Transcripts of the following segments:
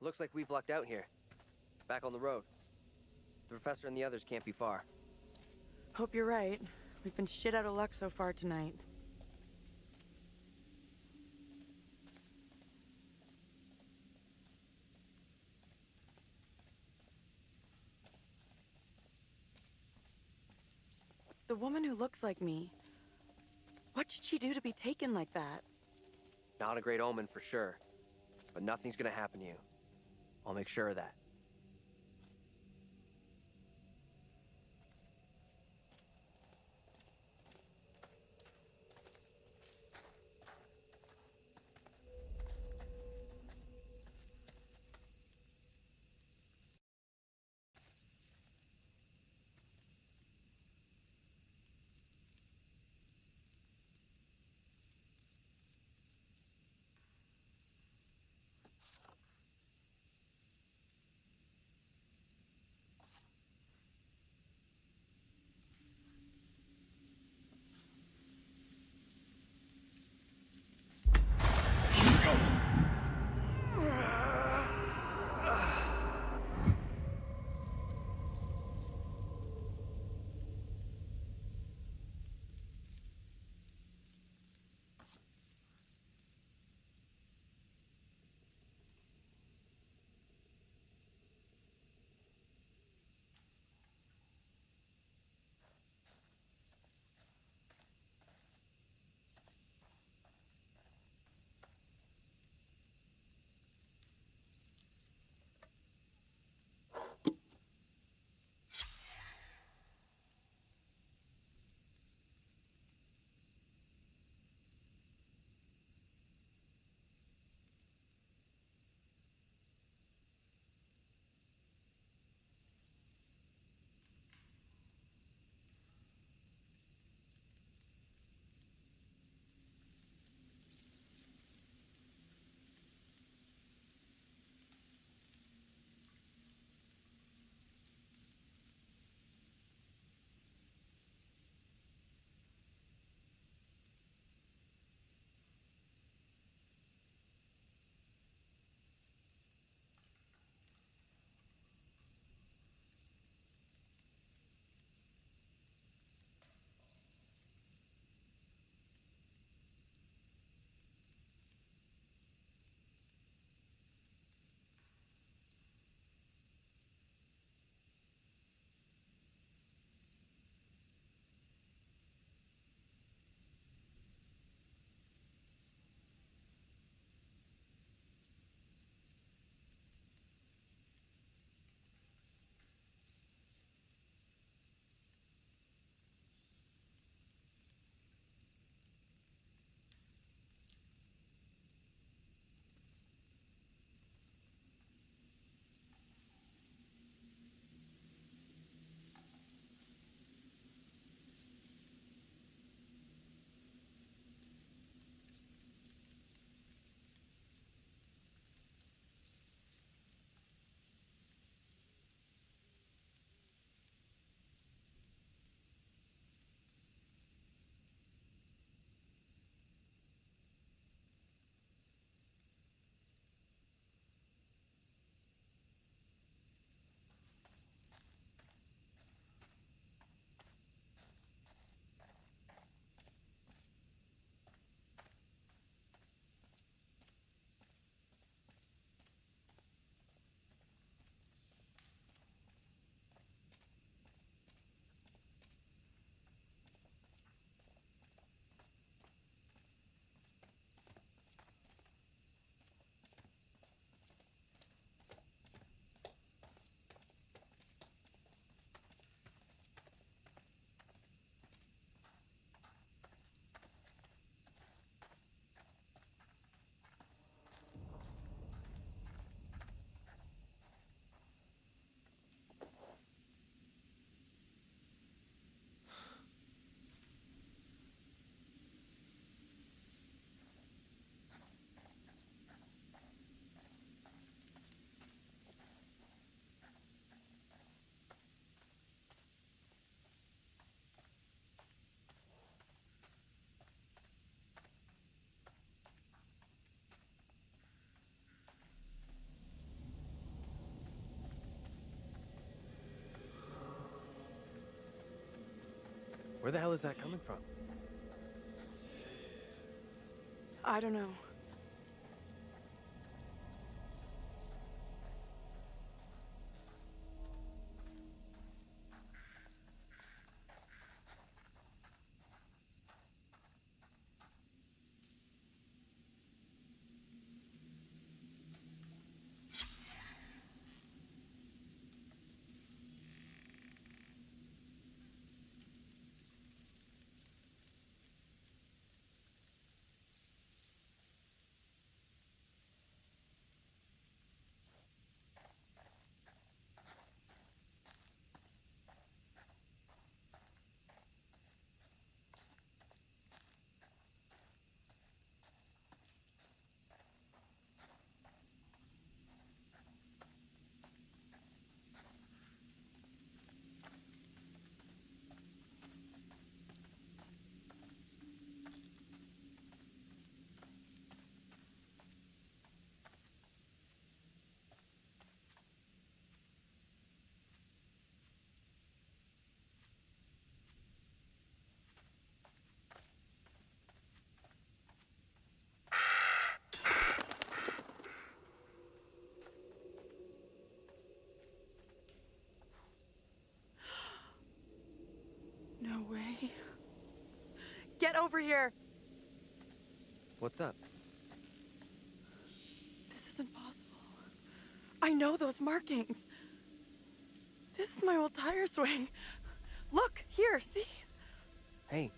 Looks like we've lucked out here. Back on the road. The professor and the others can't be far. Hope you're right. We've been shit out of luck so far tonight. The woman who looks like me. What did she do to be taken like that? Not a great omen for sure. But nothing's gonna happen to you. I'll make sure of that. Where the hell is that coming from? I don't know. No way. Get over here! What's up? This is impossible. I know those markings. This is my old tire swing. Look, here, see? Hey,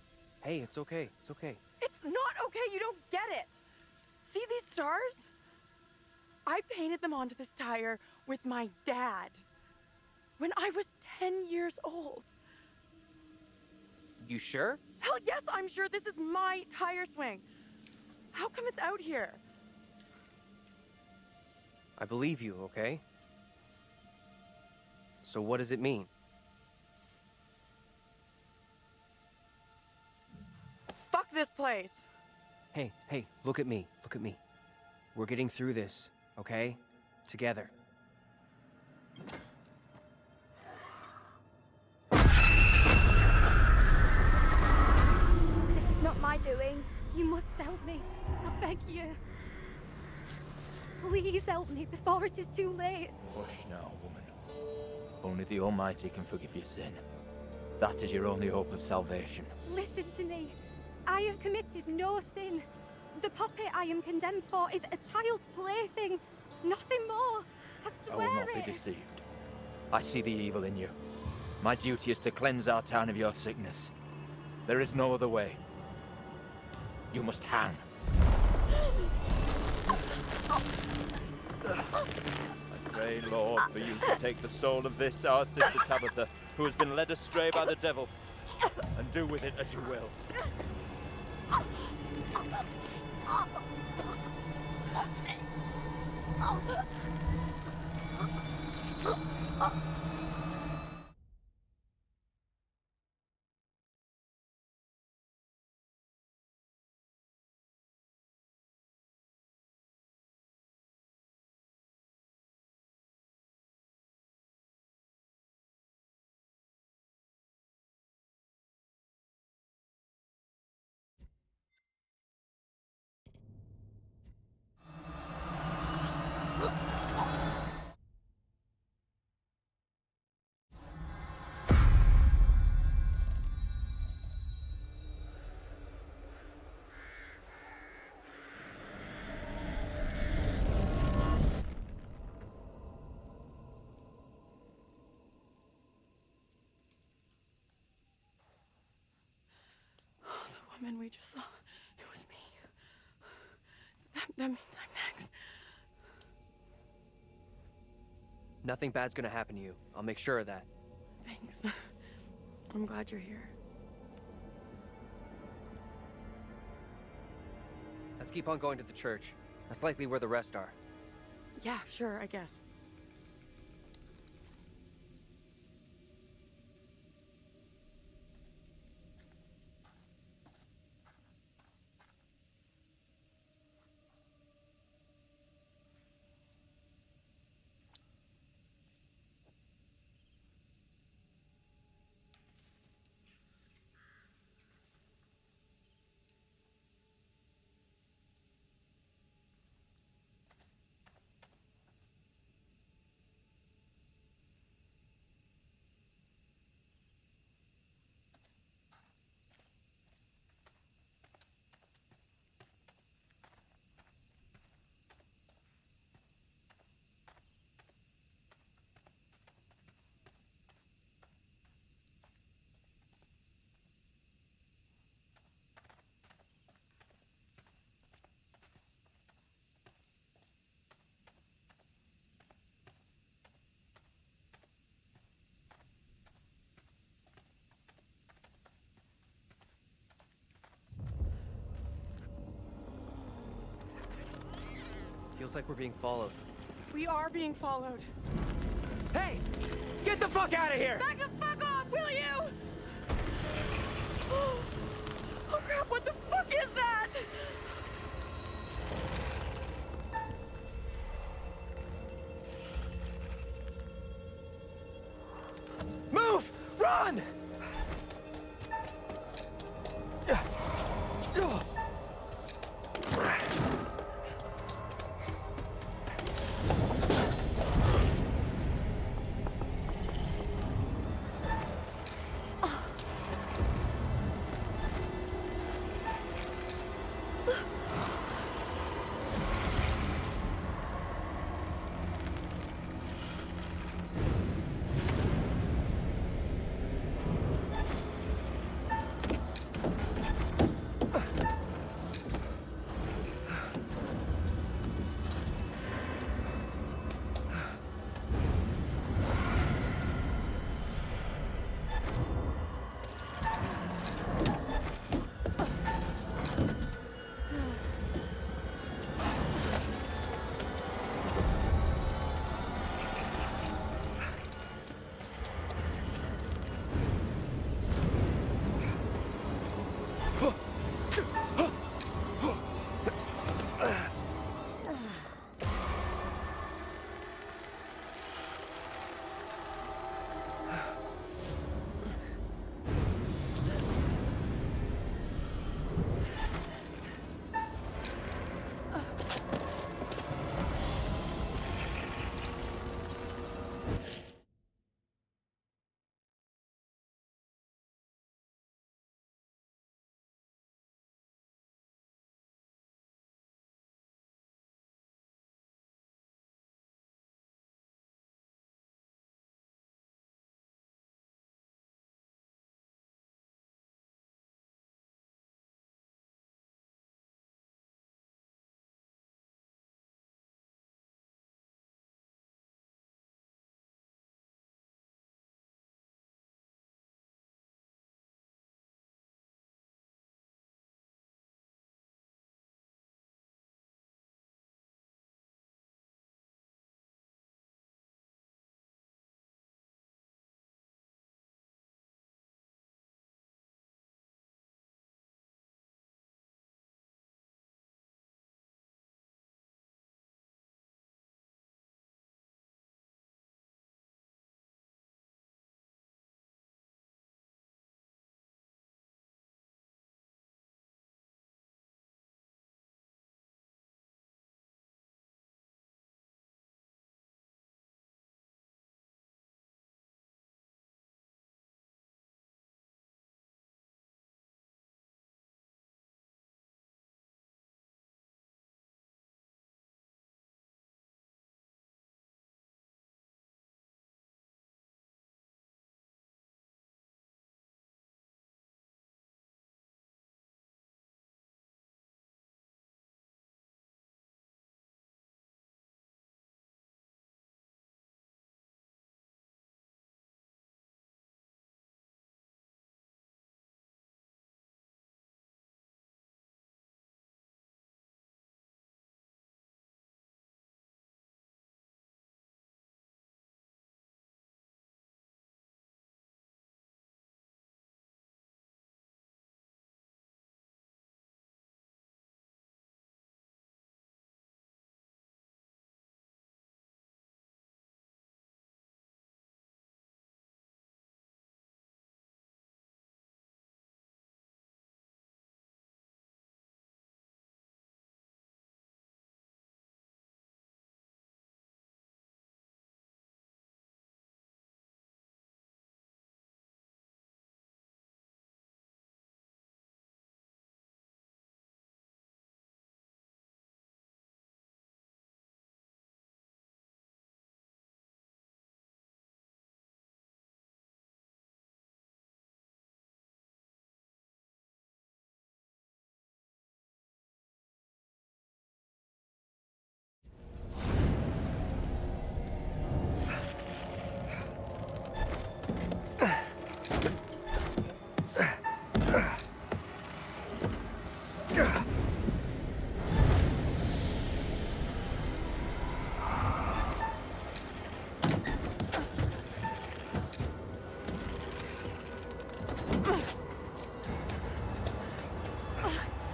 it's okay. It's okay. It's not okay, you don't get it. See these stars? I painted them onto this tire with my dad when I was 10 years old. You sure? Hell yes, I'm sure this is my tire swing. How come it's out here? I believe you, okay? So what does it mean? Fuck this place. Hey, look at me. Look at me. We're getting through this, okay? Together. This is not my doing. You must help me. I beg you. Please help me before it is too late. Hush now, woman. Only the Almighty can forgive your sin. That is your only hope of salvation. Listen to me. I have committed no sin. The puppet I am condemned for is a child's plaything. Nothing more. I I will swear not it. be deceived. I see the evil in you. My duty is to cleanse our town of your sickness. There is no other way. You must hang. I pray, Lord, for you to take the soul of this, our sister Tabitha, who has been led astray by the devil, and do with it as you will. The woman we just saw, it was me. That means I'm next. Nothing bad's gonna happen to you. I'll make sure of that. Thanks. I'm glad you're here. Let's keep on going to the church. That's likely where the rest are. Yeah, sure, I guess. Feels like we're being followed. We are being followed. Hey! Get the fuck out of here! Back the fuck off, will you? Oh crap, what the fuck is that? Move! Run!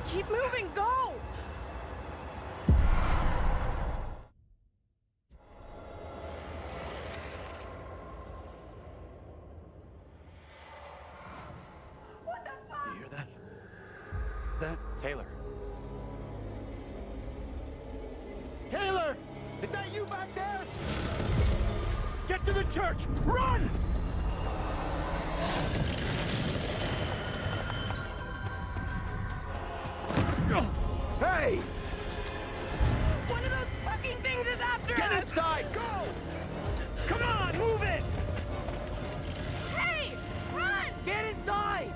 Keep moving, go! You hear that? Is that Taylor. Taylor! Is that you back there? Get to the church! Run! Hey! One of those fucking things is after Get us! inside! Go! Come on, move it! Hey! Run! Get inside!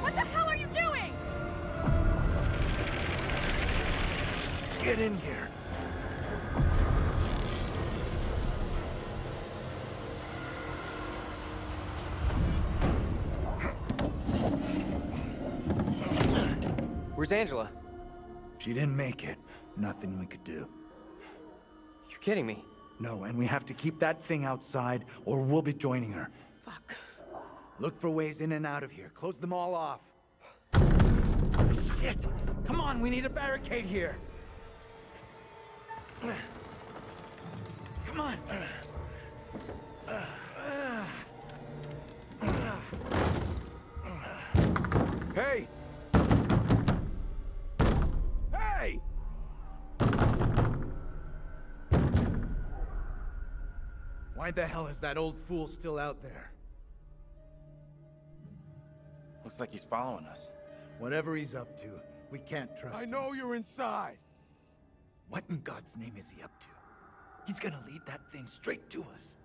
What the hell are you doing? Get in here. Where's Angela? She didn't make it. Nothing we could do. You're kidding me. No, and we have to keep that thing outside, or we'll be joining her. Fuck. Look for ways in and out of here. Close them all off. Shit! Come on, we need a barricade here. Come on. Hey! Hey! Why the hell is that old fool still out there? Looks like he's following us. Whatever he's up to, we can't trust I him. know you're inside. What in God's name is he up to? He's gonna lead that thing straight to us.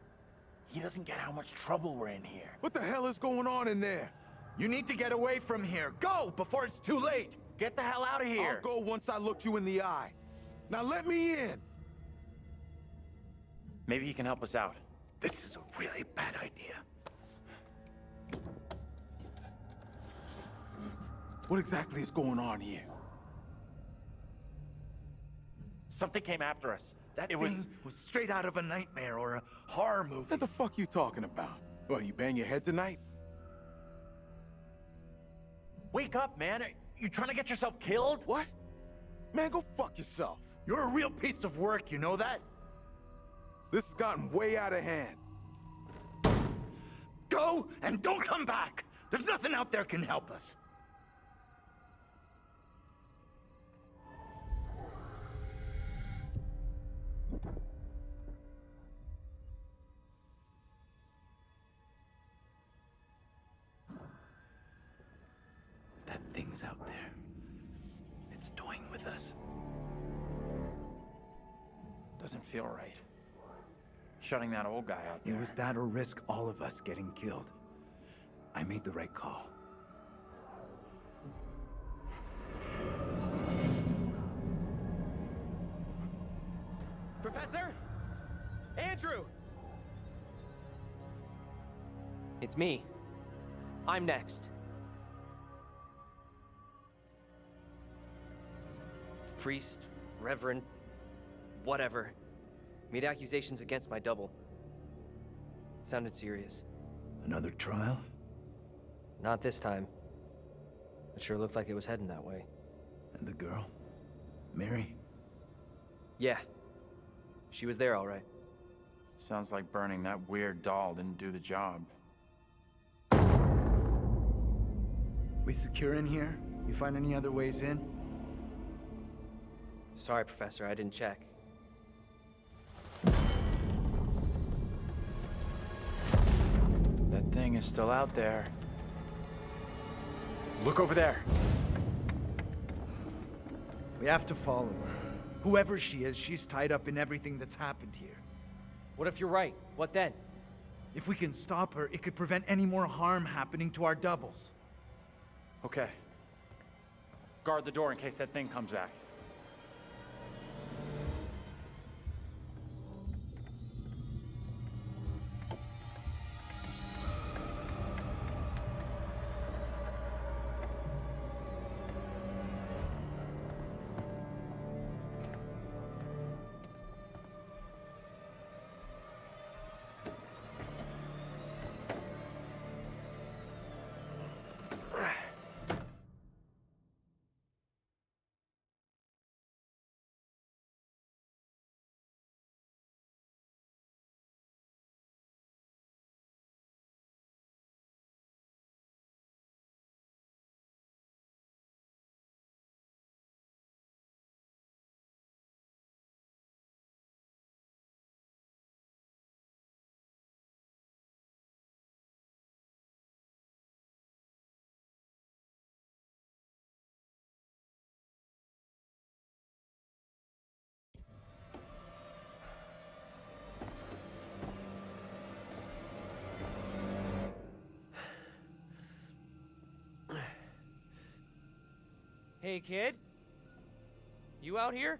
He doesn't get how much trouble we're in here. What the hell is going on in there? You need to get away from here. Go before it's too late. Get the hell out of here! I'll go once I look you in the eye. Now let me in. Maybe he can help us out. This is a really bad idea. What exactly is going on here? Something came after us. That It thing was straight out of a nightmare or a horror movie. What the fuck you talking about? Well, you bang your head tonight? Wake up, man! Are you trying to get yourself killed? What? Man, go fuck yourself. You're a real piece of work, you know that? This has gotten way out of hand. Go and don't come back! There's nothing out there can help us. That thing's out there. It's toying with us. Doesn't feel right. Shutting that old guy out It there. was that or risk all of us getting killed. I made the right call. Professor? Andrew! It's me. I'm next. The priest, reverend, whatever, made accusations against my double. Sounded serious. Another trial? Not this time. It sure looked like it was heading that way. And the girl? Mary? Yeah. She was there all right. Sounds like burning that weird doll didn't do the job. We secure in here? You find any other ways in? Sorry, Professor, I didn't check. That thing is still out there. Look over there. We have to follow her. Whoever she is, she's tied up in everything that's happened here. What if you're right? What then? If we can stop her, it could prevent any more harm happening to our doubles. Okay. Guard the door in case that thing comes back. Hey, kid. You out here?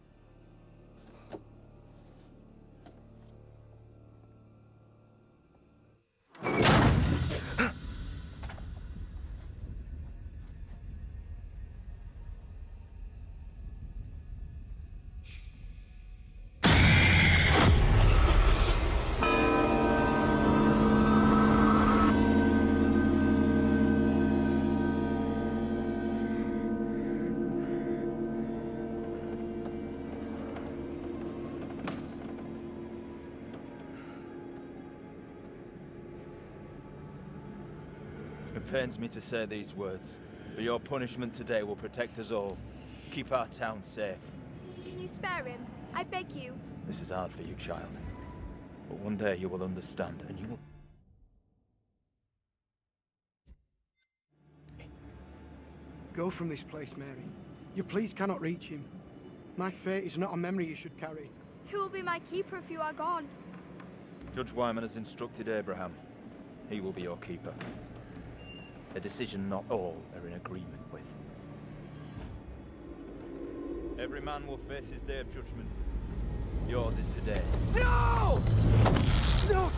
It pains me to say these words, but your punishment today will protect us all. Keep our town safe. Can you spare him? I beg you. This is hard for you, child. But one day you will understand, and you will... Go from this place, Mary. Your pleas cannot reach him. My fate is not a memory you should carry. Who will be my keeper if you are gone? Judge Wyman has instructed Abraham. He will be your keeper. A decision not all are in agreement with. Every man will face his day of judgment. Yours is today. No! No!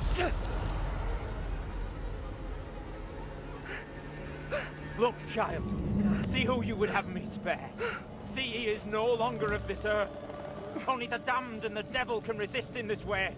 Look, child. See who you would have me spare. See he is no longer of this earth. Only the damned and the devil can resist in this way.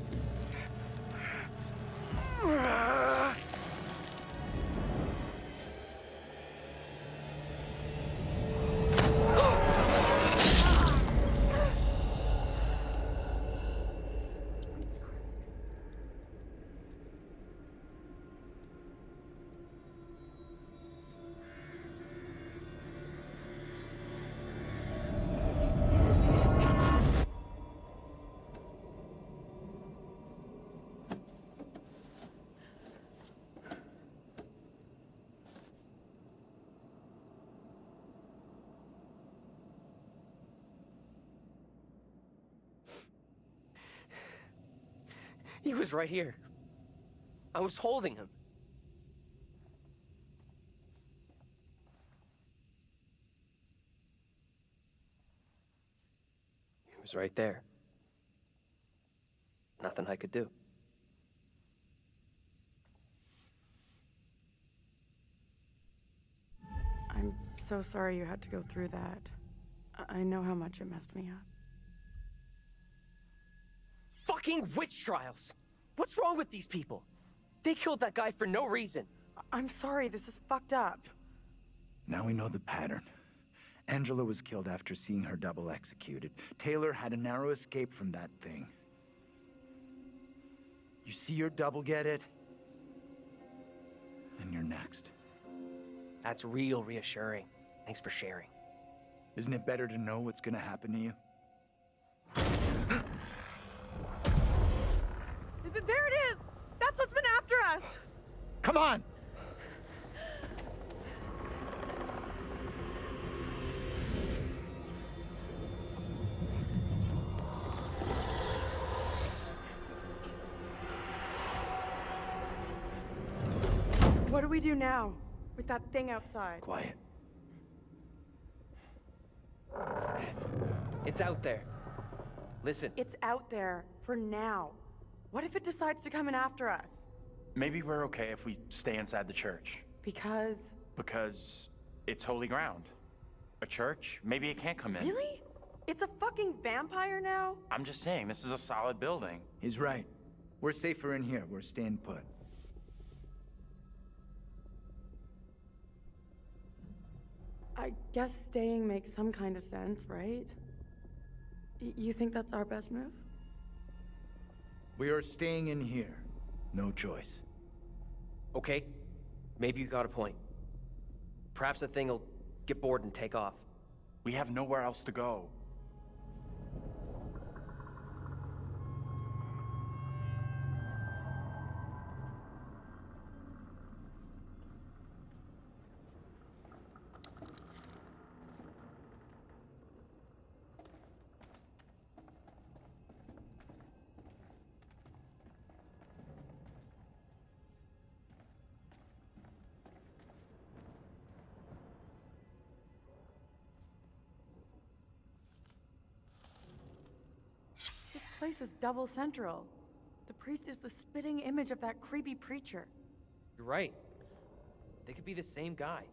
He was right here. I was holding him. He was right there. Nothing I could do. I'm so sorry you had to go through that. I know how much it messed me up. Fucking witch trials! What's wrong with these people? They killed that guy for no reason. I'm sorry, this is fucked up. Now we know the pattern. Angela was killed after seeing her double executed. Taylor had a narrow escape from that thing. You see your double get it? And you're next. That's real reassuring. Thanks for sharing. Isn't it better to know what's gonna happen to you? There it is! That's what's been after us! Come on! What do we do now? With that thing outside? Quiet. It's out there. Listen. It's out there for now. What if it decides to come in after us? Maybe we're okay if we stay inside the church. Because... Because it's holy ground. A church? Maybe it can't come in. Really? It's a fucking vampire now? I'm just saying, this is a solid building. He's right. We're safer in here. We're staying put. I guess staying makes some kind of sense, right? You think that's our best move? We are staying in here. No choice. Okay, maybe you got a point. Perhaps the thing will get bored and take off. We have nowhere else to go. place is double central. The priest is the spitting image of that creepy preacher. You're right. They could be the same guy.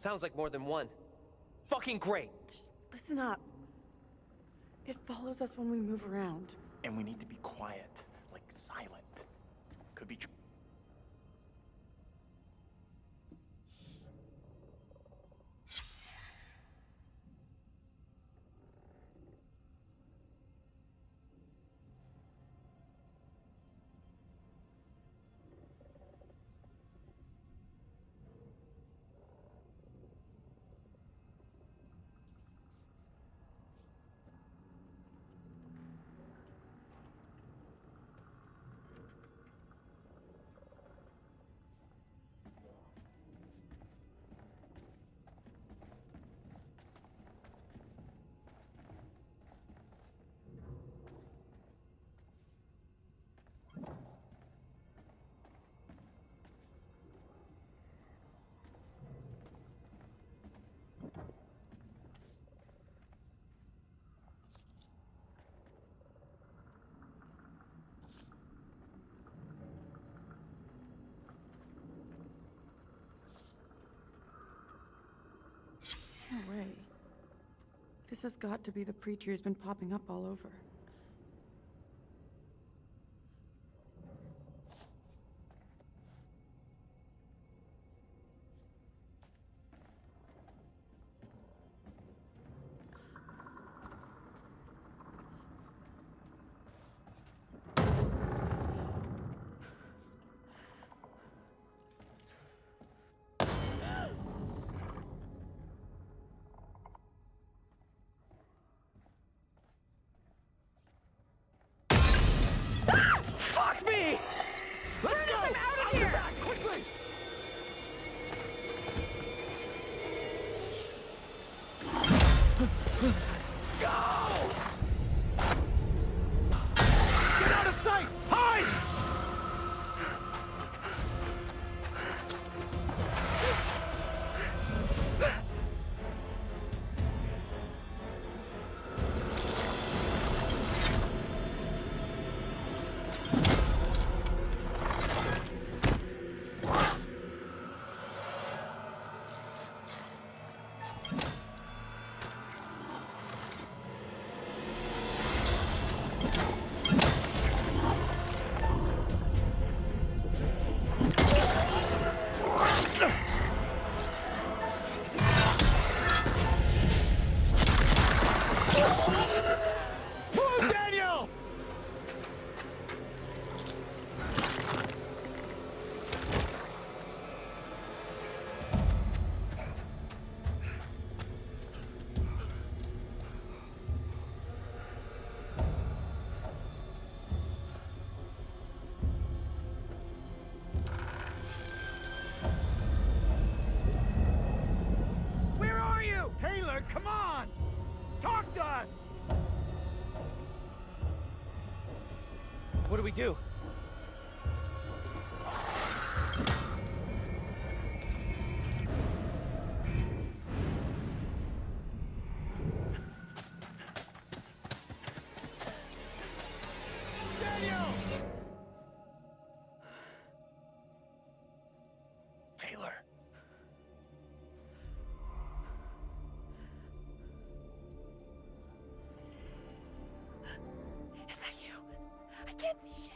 Sounds like more than one. Fucking great! Just listen up. It follows us when we move around. And we need to be quiet, like silent. Could be No way. This has got to be the preacher who's been popping up all over. Fuck me! Let's go! I'm out of here! Back, quickly! Go! Get out of sight! Hide! Daniel! Where are you? Taylor, come on! Talk to us! What do we do? can't see shit.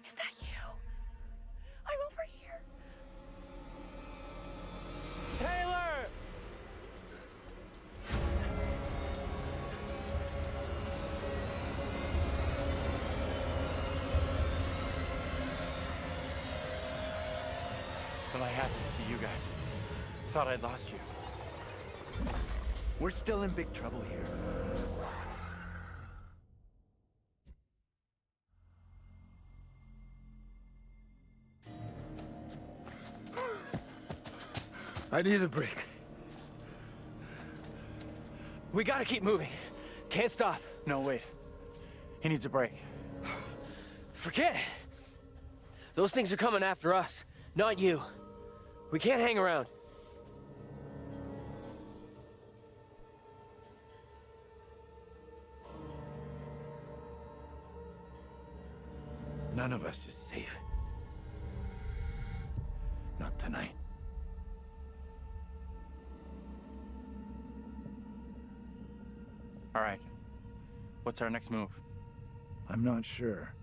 Is that you? I'm over here. Taylor! Well, I happy to see you guys. Thought I'd lost you. We're still in big trouble here. I need a break. We gotta keep moving. Can't stop. No, wait. He needs a break. Forget it. Those things are coming after us, not you. We can't hang around. None of us is safe. Not tonight. All right. What's our next move? I'm not sure.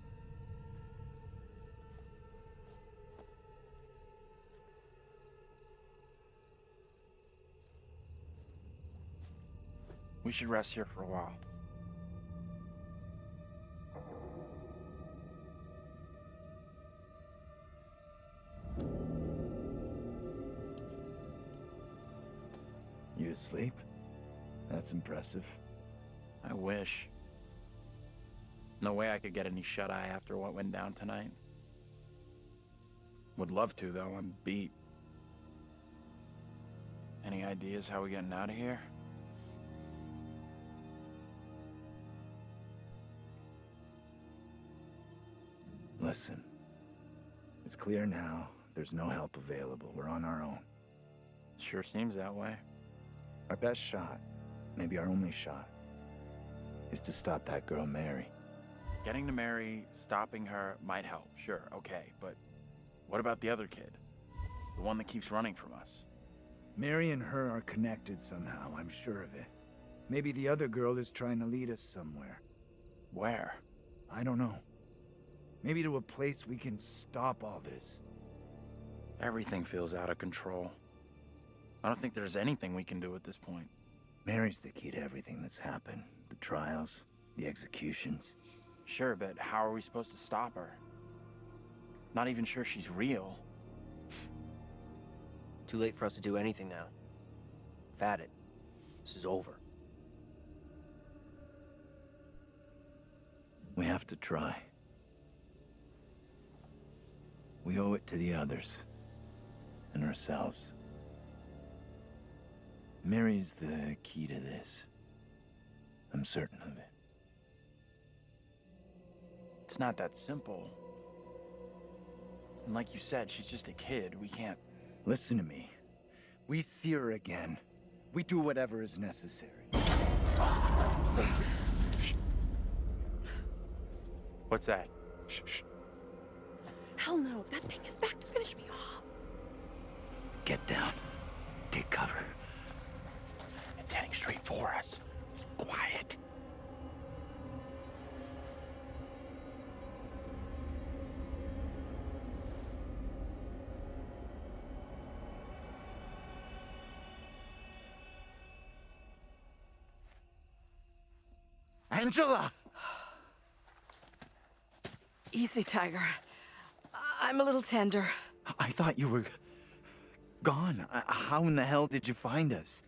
We should rest here for a while. You asleep? That's impressive. I wish. No way I could get any shut-eye after what went down tonight. Would love to, though. I'm beat. Any ideas how we getting out of here? Listen. It's clear now. There's no help available. We're on our own. Sure seems that way. Our best shot, maybe our only shot, is to stop that girl, Mary. Getting to Mary, stopping her might help, sure, okay, but what about the other kid? The one that keeps running from us? Mary and her are connected somehow, I'm sure of it. Maybe the other girl is trying to lead us somewhere. Where? I don't know. Maybe to a place we can stop all this. Everything feels out of control. I don't think there's anything we can do at this point. Mary's the key to everything that's happened. The trials, the executions. Sure, but how are we supposed to stop her? Not even sure she's real. Too late for us to do anything now. We've had it. This is over. We have to try. We owe it to the others. And ourselves. Mary's the key to this. I'm certain of it. It's not that simple. And like you said, she's just a kid. We can't... Listen to me. We see her again. We do whatever is necessary. Shh. What's that? Shh, shh. Hell no, that thing is back to finish me off. Get down. Take cover. It's heading straight for us. Quiet. Angela! Easy, Tiger. I'm a little tender. I thought you were gone. How in the hell did you find us?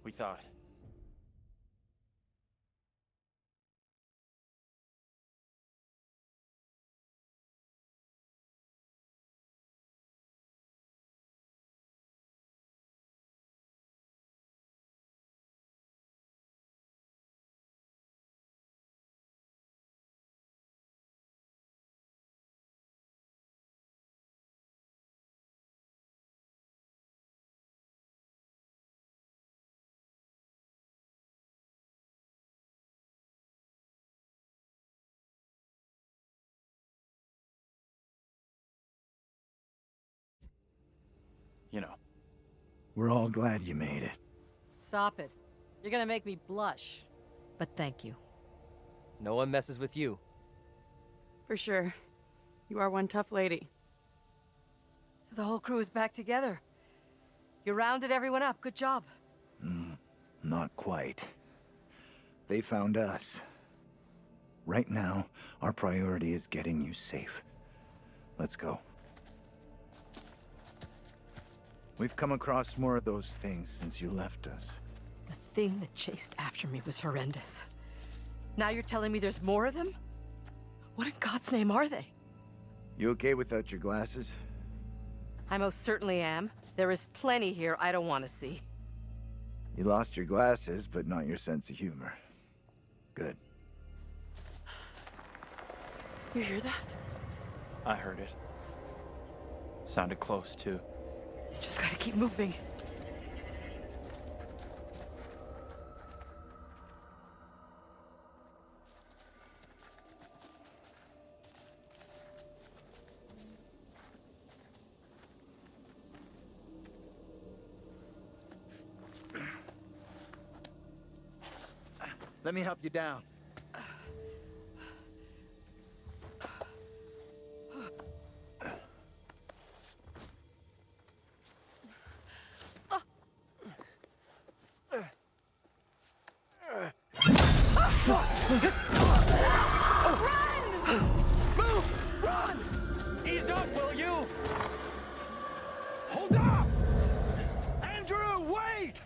We thought. You know. We're all glad you made it. Stop it. You're gonna make me blush. But thank you. No one messes with you. For sure. You are one tough lady. So the whole crew is back together. You rounded everyone up. Good job. Not quite. They found us. Right now, our priority is getting you safe. Let's go. We've come across more of those things since you left us. The thing that chased after me was horrendous. Now you're telling me there's more of them? What in God's name are they? You okay without your glasses? I most certainly am. There is plenty here I don't want to see. You lost your glasses, but not your sense of humor. Good. You hear that? I heard it. Sounded close, too. Just gotta keep moving. Let me help you down. Ease up, will you? Hold up! Andrew, wait!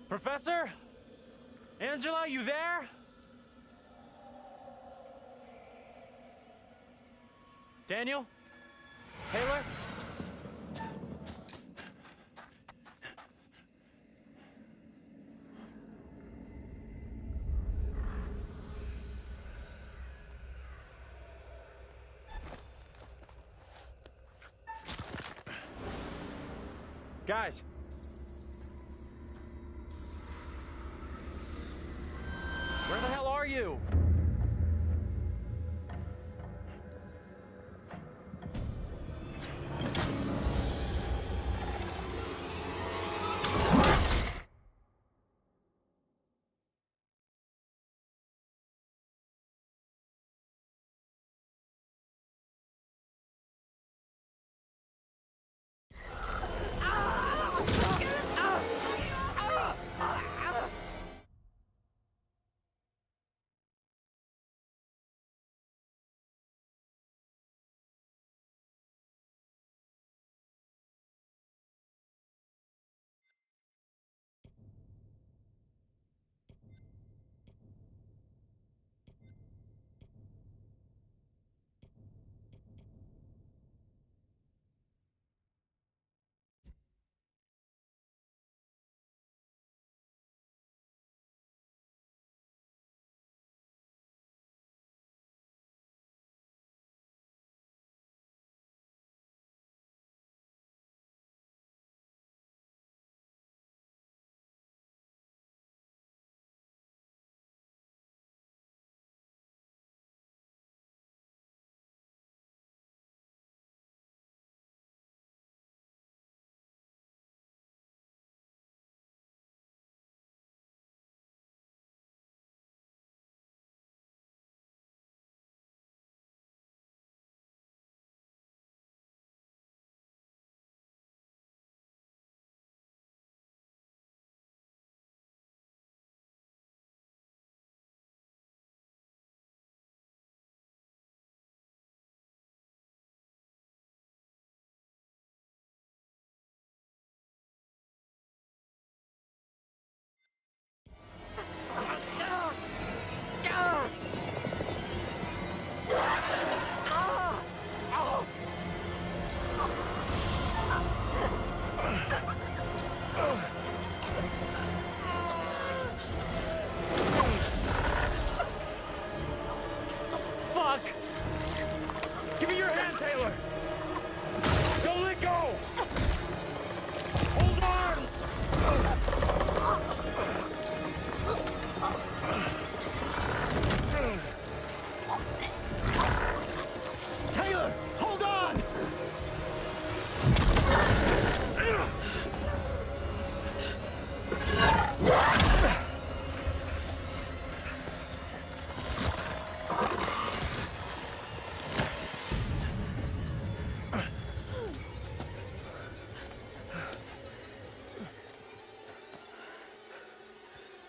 Professor? Angela, you there? Daniel? Taylor? Guys! Where the hell are you?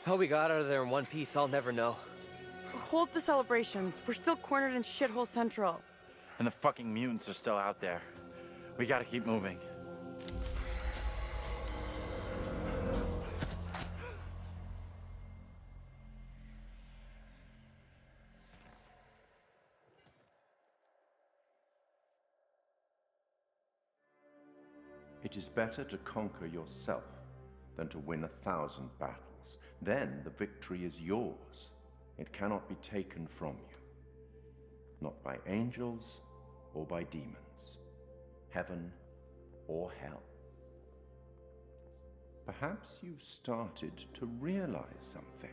How we got out of there in one piece, I'll never know. Hold the celebrations. We're still cornered in Shithole Central. And the fucking mutants are still out there. We gotta keep moving. It is better to conquer yourself than to win 1,000 battles. Then the victory is yours. It cannot be taken from you. Not by angels or by demons. Heaven or hell. Perhaps you've started to realize something.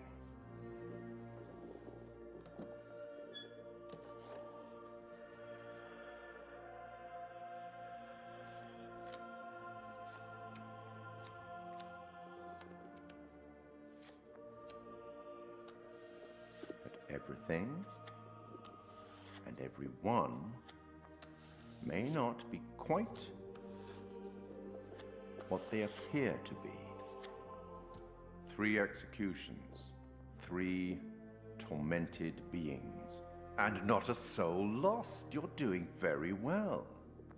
Everything and everyone may not be quite what they appear to be. 3 executions, 3 tormented beings, and not a soul lost. You're doing very well.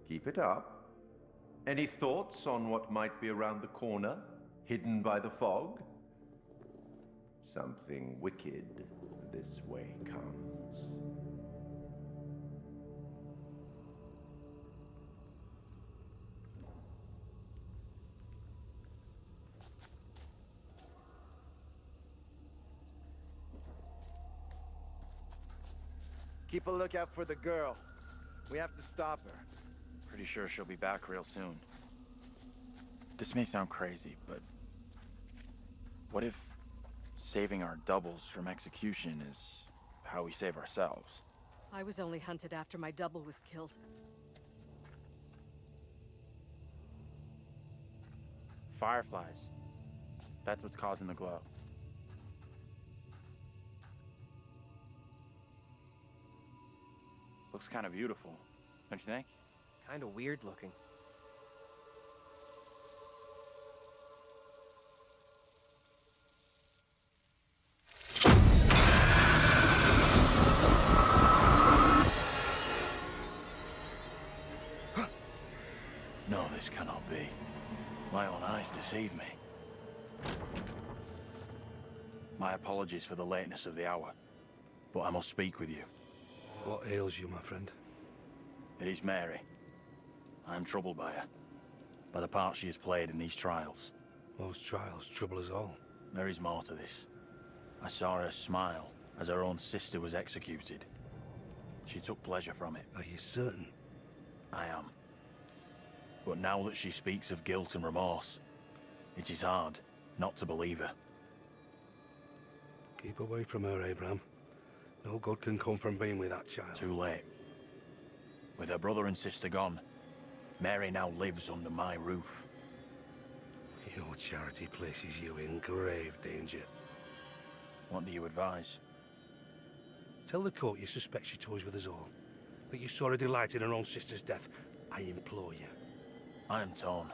Keep it up. Any thoughts on what might be around the corner, hidden by the fog? Something wicked this way comes. Keep a lookout for the girl. We have to stop her. Pretty sure she'll be back real soon. This may sound crazy, but what if saving our doubles from execution is how we save ourselves? I was only hunted after my double was killed. Fireflies. That's what's causing the glow. Looks kind of beautiful, don't you think? Kinda weird looking. No, this cannot be. My own eyes deceive me. My apologies for the lateness of the hour, but I must speak with you. What ails you, my friend? It is Mary. I am troubled by her, by the part she has played in these trials. Those trials trouble us all. There is more to this. I saw her smile as her own sister was executed. She took pleasure from it. Are you certain? I am. But now that she speaks of guilt and remorse, it is hard not to believe her. Keep away from her, Abraham. No good can come from being with that child. Too late. With her brother and sister gone, Mary now lives under my roof. Your charity places you in grave danger. What do you advise? Tell the court you suspect she toys with us all. That you saw her delight in her own sister's death. I implore you. I am torn.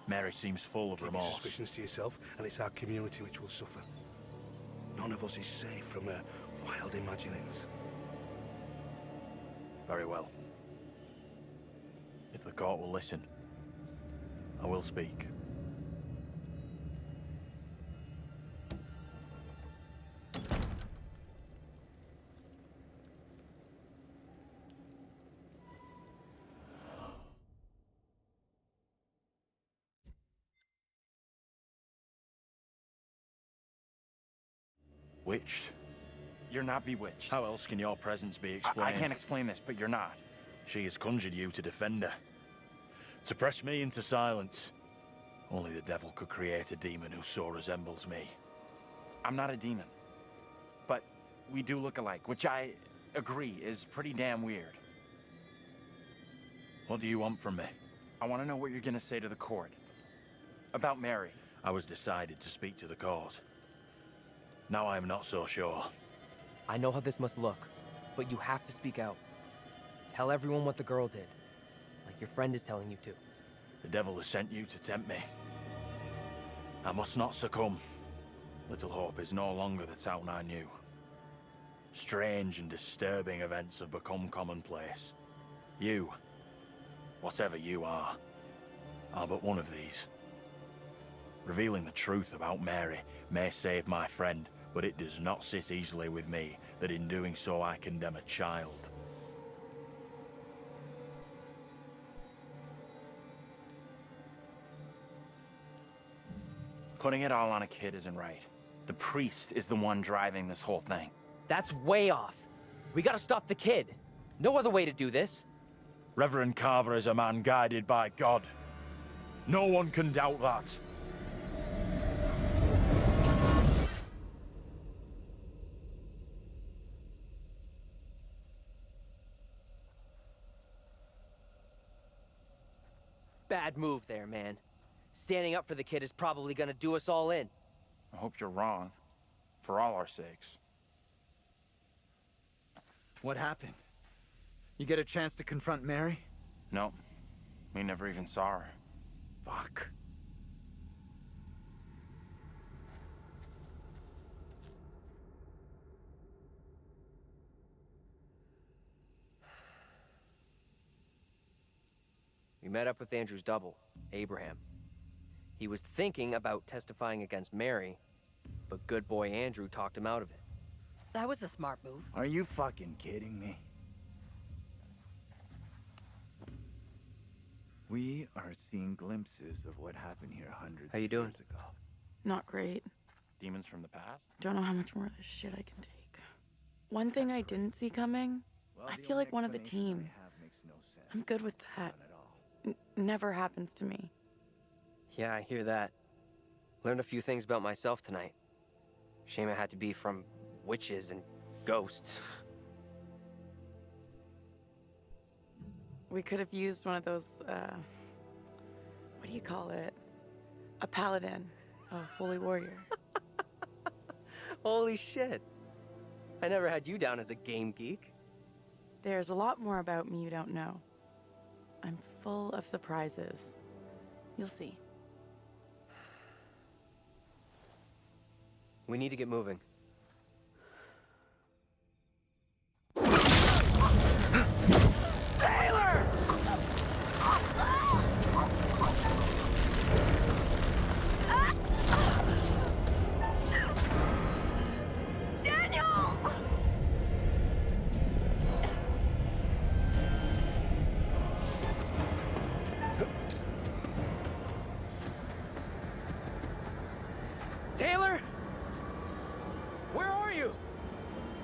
Mary seems full of Keep remorse. your suspicions to yourself, and it's our community which will suffer. None of us is safe from her wild imaginings. Very well. If the court will listen, I will speak. Witched? You're not bewitched. How else can your presence be explained? I can't explain this, but you're not. She has conjured you to defend her. To press me into silence. Only the devil could create a demon who so resembles me. I'm not a demon. But we do look alike, which I agree is pretty damn weird. What do you want from me? I want to know what you're gonna say to the court. About Mary. I was decided to speak to the court. Now I am not so sure. I know how this must look, but you have to speak out. Tell everyone what the girl did, like your friend is telling you to. The devil has sent you to tempt me. I must not succumb. Little Hope is no longer the town I knew. Strange and disturbing events have become commonplace. You, whatever you are but one of these. Revealing the truth about Mary may save my friend, but it does not sit easily with me that in doing so I condemn a child. Putting it all on a kid isn't right. The priest is the one driving this whole thing. That's way off. We gotta stop the kid. No other way to do this. Reverend Carver is a man guided by God. No one can doubt that. Bad move there, man. Standing up for the kid is probably gonna do us all in. I hope you're wrong. For all our sakes. What happened? You get a chance to confront Mary? No. We never even saw her. Fuck. We met up with Andrew's double, Abraham. He was thinking about testifying against Mary, but good boy Andrew talked him out of it. That was a smart move. Are you fucking kidding me? We are seeing glimpses of what happened here hundreds of years ago. Not great. Demons from the past? Don't know how much more of this shit I can take. One thing I didn't see coming, I feel like one of the team. I'm good with that. Never happens to me. Yeah, I hear that. Learned a few things about myself tonight. Shame it had to be from witches and ghosts. We could have used one of those, what do you call it? A paladin, a holy warrior. Holy shit. I never had you down as a game geek. There's a lot more about me you don't know. I'm full of surprises. You'll see. We need to get moving. Taylor! Daniel! Taylor? Where are you?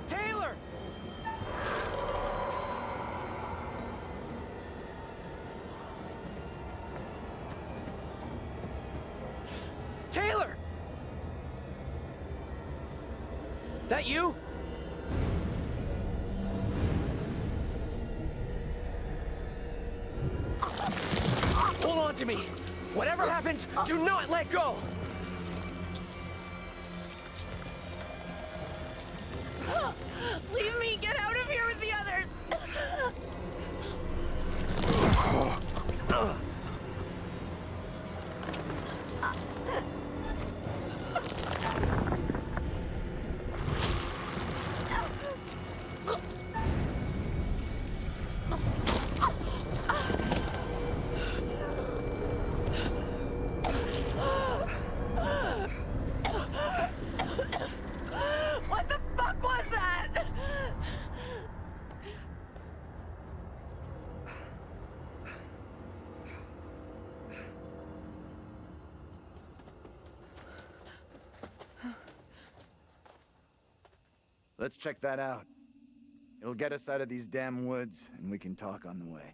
Taylor! Taylor! That you? Hold on to me. Whatever happens, do not let go. Leave me! Get out of here with the others! What the fuck was that? Let's check that out. It'll get us out of these damn woods, and we can talk on the way.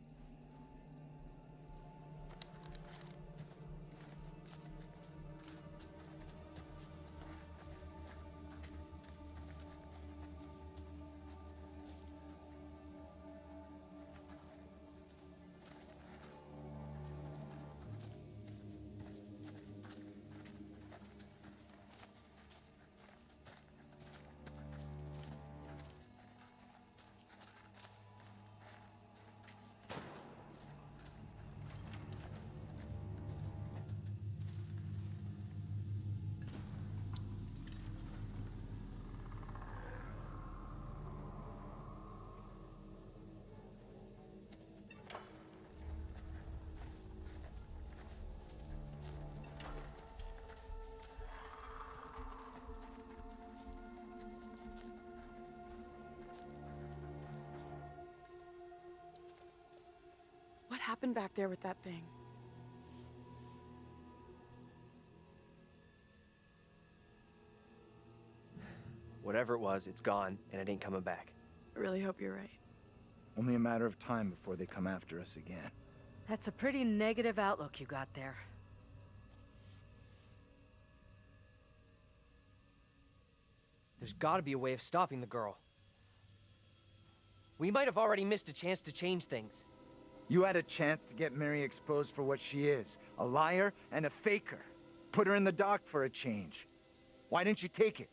happened back there with that thing? Whatever it was, it's gone, and it ain't coming back. I really hope you're right. Only a matter of time before they come after us again. That's a pretty negative outlook you got there. There's gotta be a way of stopping the girl. We might have already missed a chance to change things. You had a chance to get Mary exposed for what she is, a liar and a faker. Put her in the dock for a change. Why didn't you take it?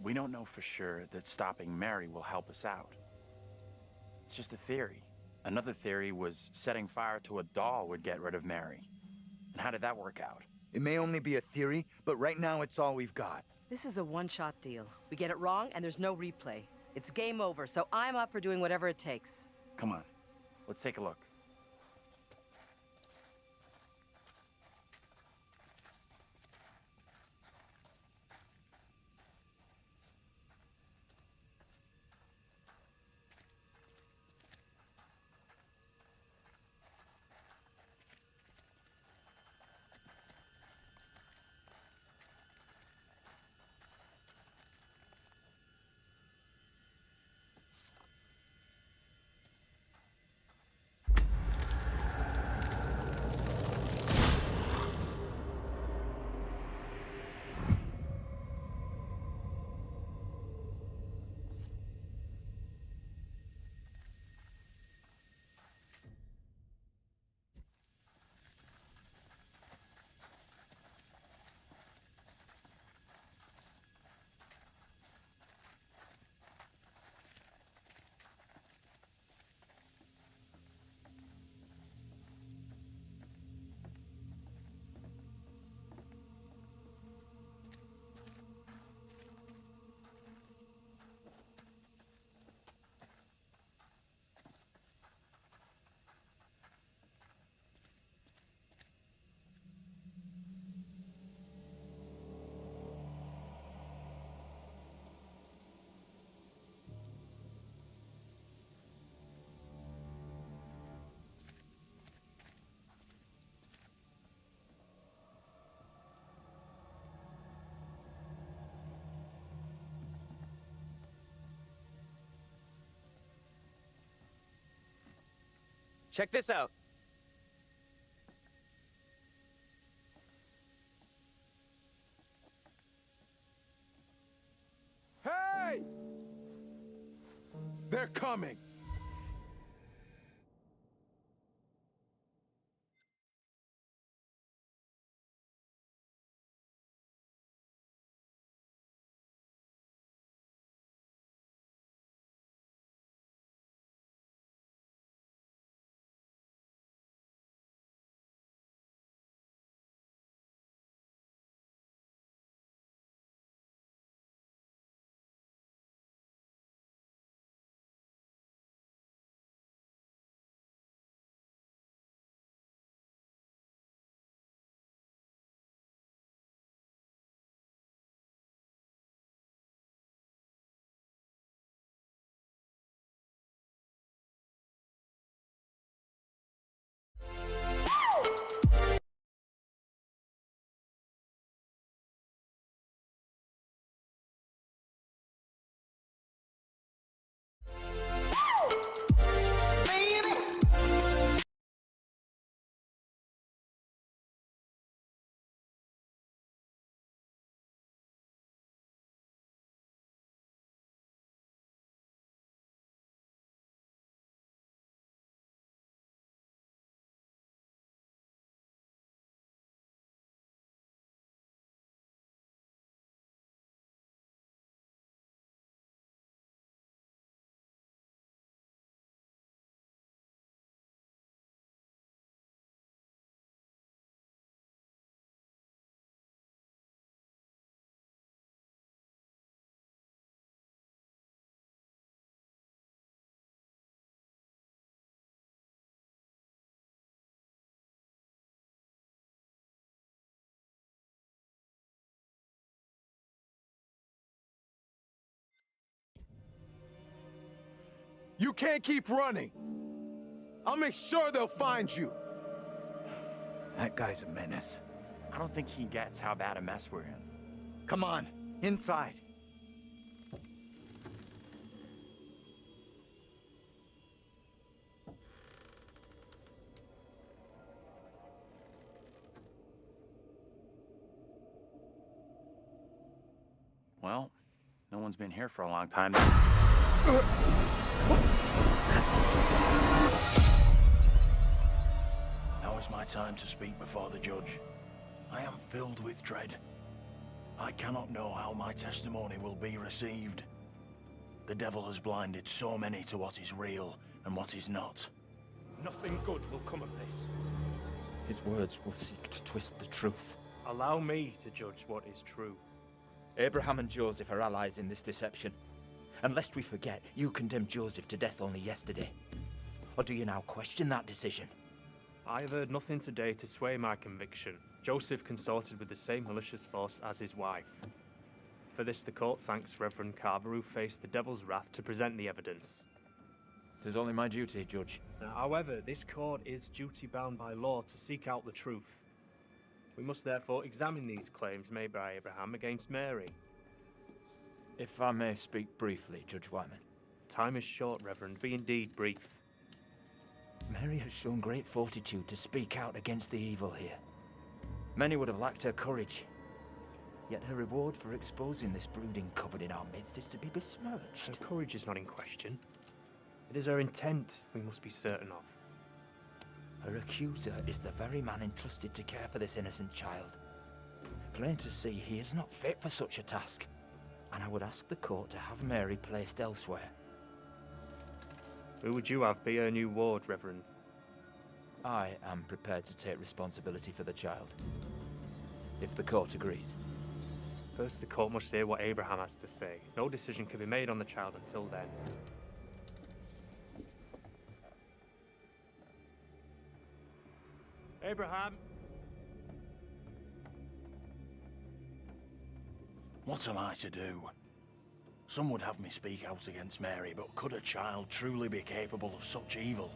We don't know for sure that stopping Mary will help us out. It's just a theory. Another theory was setting fire to a doll would get rid of Mary. And how did that work out? It may only be a theory, but right now it's all we've got. This is a one-shot deal. We get it wrong, and there's no replay. It's game over, so I'm up for doing whatever it takes. Come on, let's take a look. Check this out. Hey! They're coming! You can't keep running! I'll make sure they'll find you. That guy's a menace. I don't think he gets how bad a mess we're in. Come on, inside. Well, no one's been here for a long time. Now is my time to speak before the judge. I am filled with dread. I cannot know how my testimony will be received. The devil has blinded so many to what is real and what is not. Nothing good will come of this. His words will seek to twist the truth. Allow me to judge what is true. Abraham and Joseph are allies in this deception. And lest we forget, you condemned Joseph to death only yesterday. Or do you now question that decision? I have heard nothing today to sway my conviction. Joseph consorted with the same malicious force as his wife. For this the court thanks Reverend Carver, who faced the devil's wrath to present the evidence. 'Tis only my duty, Judge. However, this court is duty-bound by law to seek out the truth. We must therefore examine these claims made by Abraham against Mary. If I may speak briefly, Judge Wyman. Time is short, Reverend. Be indeed brief. Mary has shown great fortitude to speak out against the evil here. Many would have lacked her courage. Yet her reward for exposing this brooding coven in our midst is to be besmirched. Her courage is not in question. It is her intent we must be certain of. Her accuser is the very man entrusted to care for this innocent child. Plain to see, he is not fit for such a task. And I would ask the court to have Mary placed elsewhere. Who would you have be her new ward, Reverend? I am prepared to take responsibility for the child, if the court agrees. First, the court must hear what Abraham has to say. No decision can be made on the child until then. Abraham! What am I to do? Some would have me speak out against Mary, but could a child truly be capable of such evil?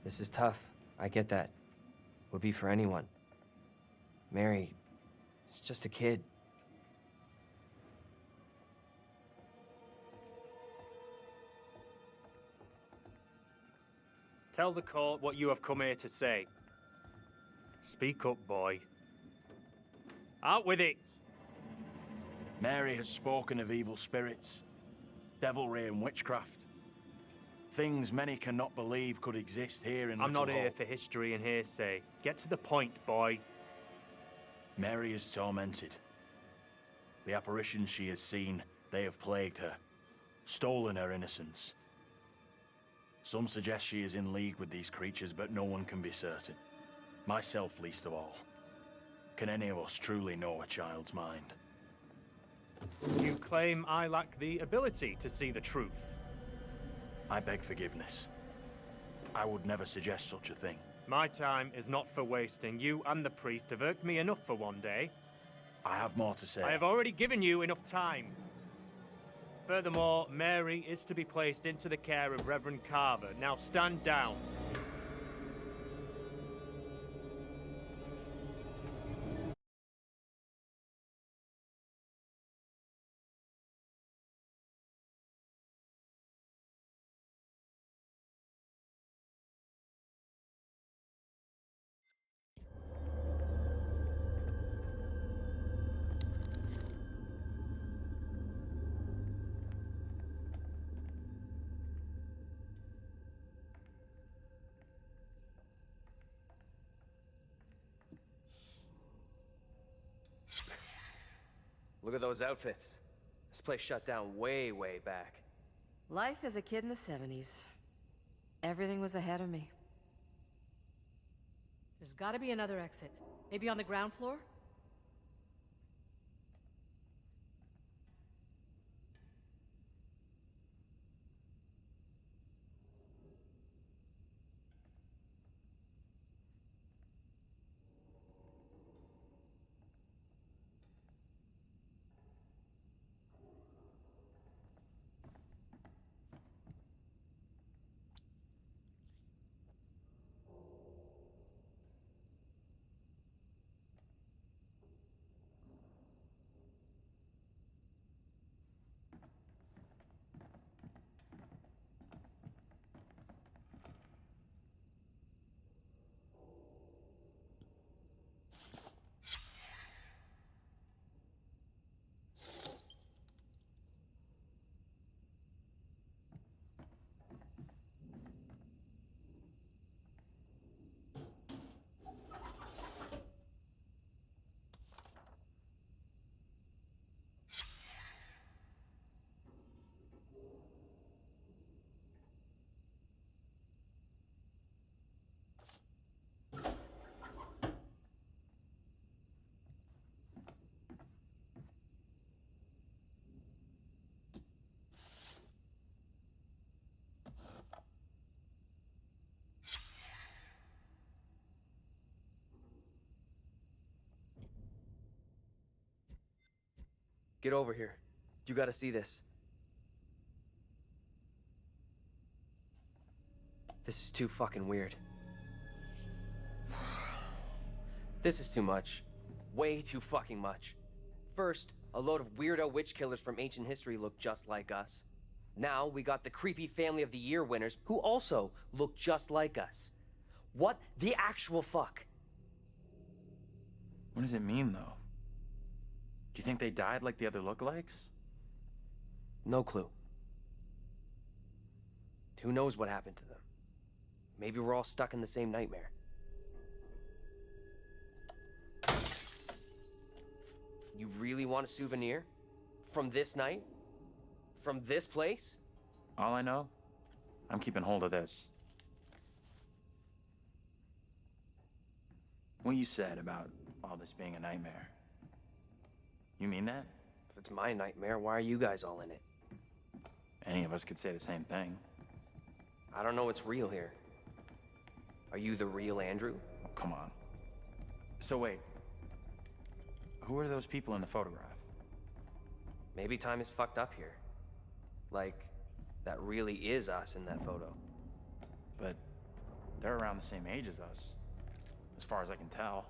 This is tough. I get that. Would be for anyone. Mary is just a kid. Tell the court what you have come here to say. Speak up, boy. Out with it! Mary has spoken of evil spirits, devilry and witchcraft. Things many cannot believe could exist here in I'm Little not here Hope. for history and hearsay. Get to the point, boy. Mary is tormented. The apparitions she has seen, they have plagued her, stolen her innocence. Some suggest she is in league with these creatures, but no one can be certain. Myself least of all. Can any of us truly know a child's mind? You claim I lack the ability to see the truth. I beg forgiveness. I would never suggest such a thing. My time is not for wasting. You and the priest have irked me enough for one day. I have more to say. I have already given you enough time. Furthermore, Mary is to be placed into the care of Reverend Carver. Now stand down. Look at those outfits. This place shut down way, way back. Life as a kid in the 70s. Everything was ahead of me. There's gotta be another exit. Maybe on the ground floor? Get over here. You gotta see this. This is too fucking weird. This is too much. Way too fucking much. First, a load of weirdo witch killers from ancient history look just like us. Now, we got the creepy Family of the Year winners who also look just like us. What the actual fuck? What does it mean, though? Do you think they died like the other lookalikes? No clue. Who knows what happened to them? Maybe we're all stuck in the same nightmare. You really want a souvenir? From this night? From this place? All I know, I'm keeping hold of this. What you said about all this being a nightmare. You mean that? If it's my nightmare, why are you guys all in it? Any of us could say the same thing. I don't know what's real here. Are you the real Andrew? Oh, come on. So wait. Who are those people in the photograph? Maybe time is fucked up here. Like, that really is us in that photo. But they're around the same age as us, as far as I can tell.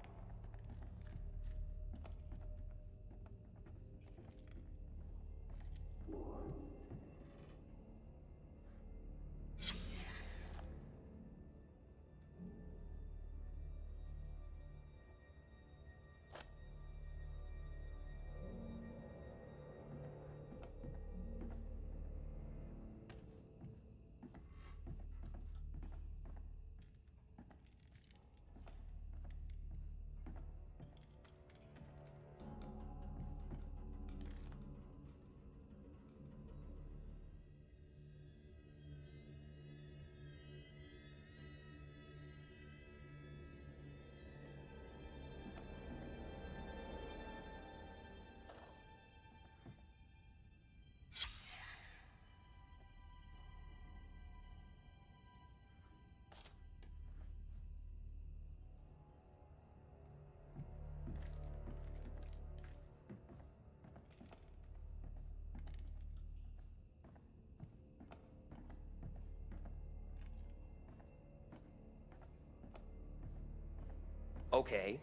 Okay,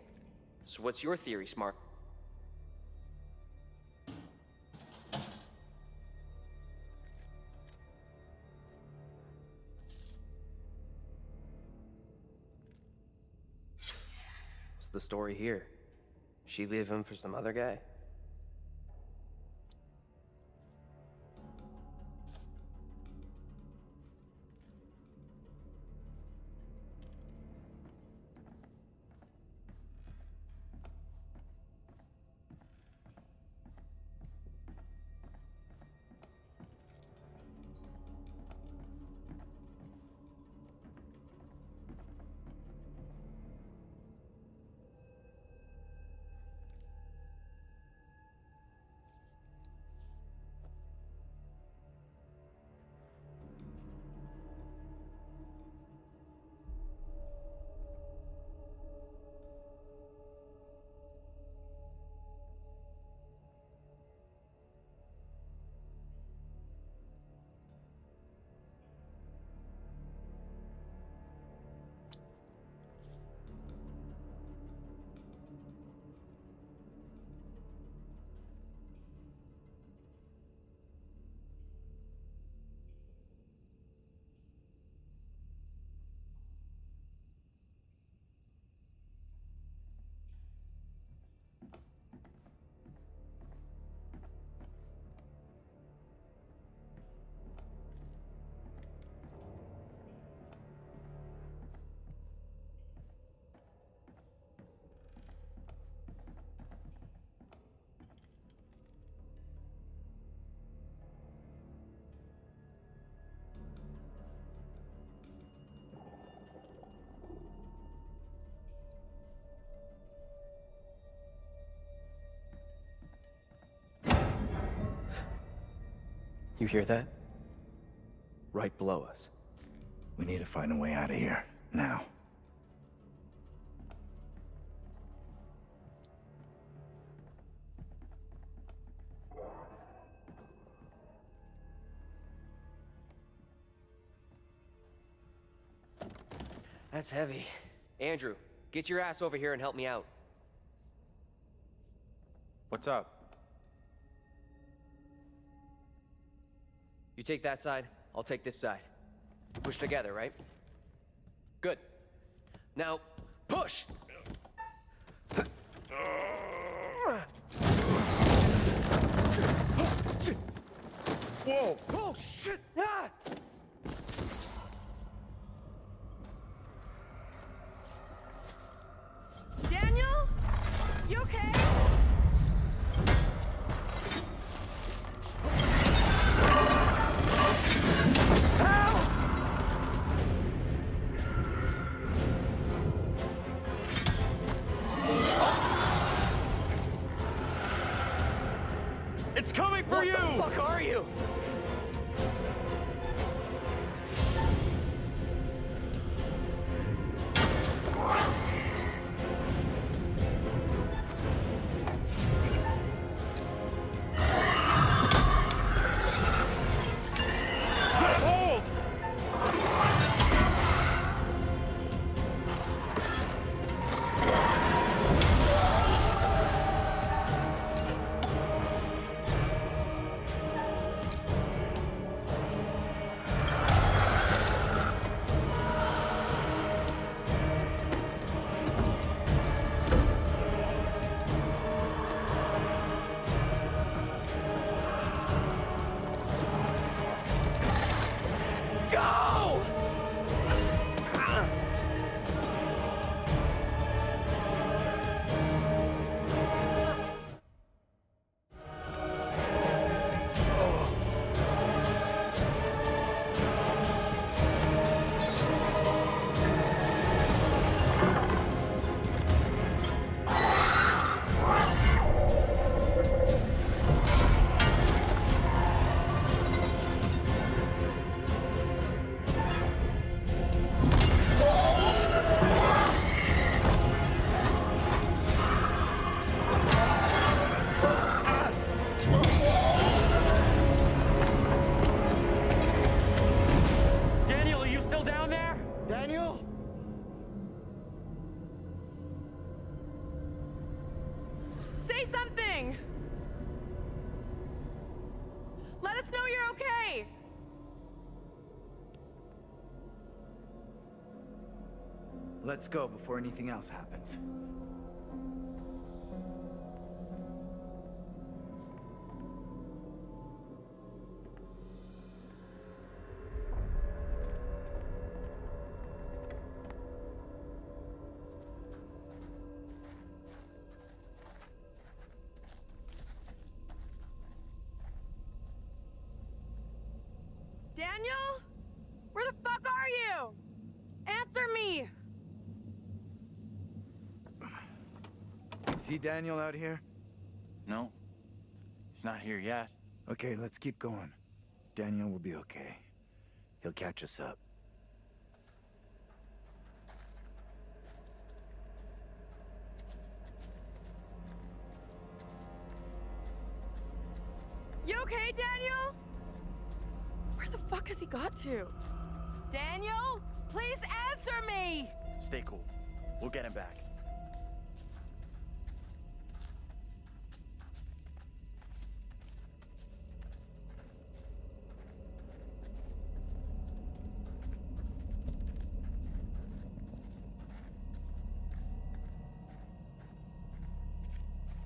so what's your theory, Smart? What's the story here? She leave him for some other guy? You hear that? Right below us. We need to find a way out of here, now. That's heavy. Andrew, get your ass over here and help me out. What's up? You take that side, I'll take this side. Push together, right? Good. Now, push! Whoa! Oh, shit! Ah! Daniel? You okay? It's coming for you! What the fuck are you? Hold! Go! Daniel, are you still down there? Daniel? Say something! Let us know you're okay! Let's go before anything else happens. Daniel? Where the fuck are you? Answer me! See Daniel out here? No. He's not here yet. Okay, let's keep going. Daniel will be okay. He'll catch us up. You okay, Daniel? Where the fuck has he got to? Daniel? Please answer me! Stay cool. We'll get him back.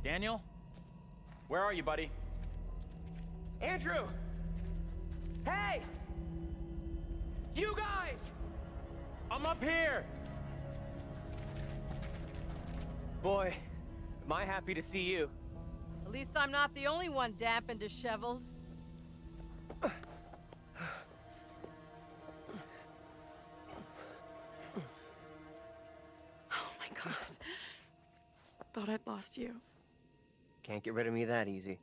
Daniel? Where are you, buddy? Andrew! Hey! You guys! I'm up here! Boy, am I happy to see you. At least I'm not the only one damp and disheveled. Oh my god. Thought I'd lost you. Can't get rid of me that easy.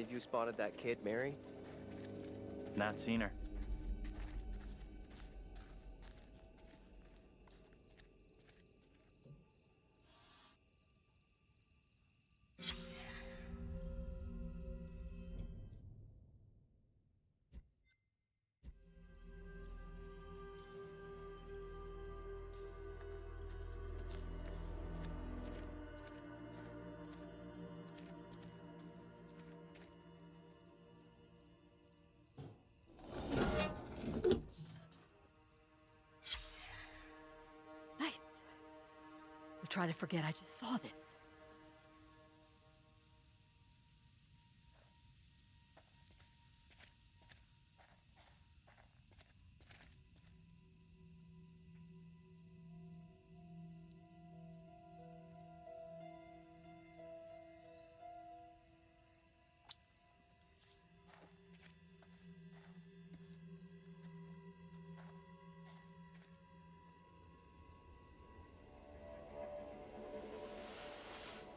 Any of you spotted that kid, Mary? Not seen her. Nice. We'll try to forget I just saw this.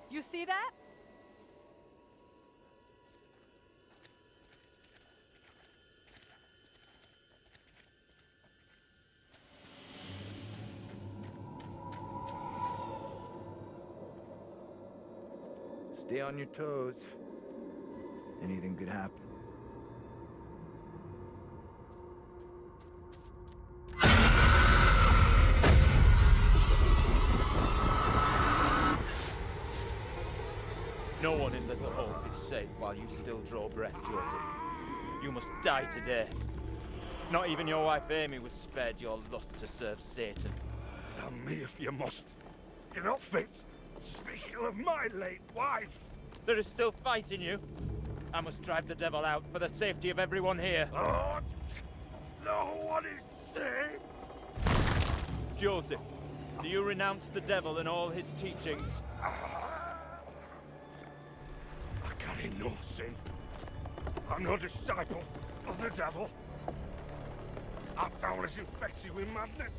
You see that? Stay on your toes. Anything could happen. No one in Little Hope is safe while you still draw breath, Joseph. You must die today. Not even your wife Amy was spared your lust to serve Satan. Damn me if you must. You're not fit. Speaking of my late wife. There is still fight in you. I must drive the devil out for the safety of everyone here. Oh, no one is safe. Joseph, do you renounce the devil and all his teachings? I carry no sin. I'm no disciple of the devil. Our town is infected with madness.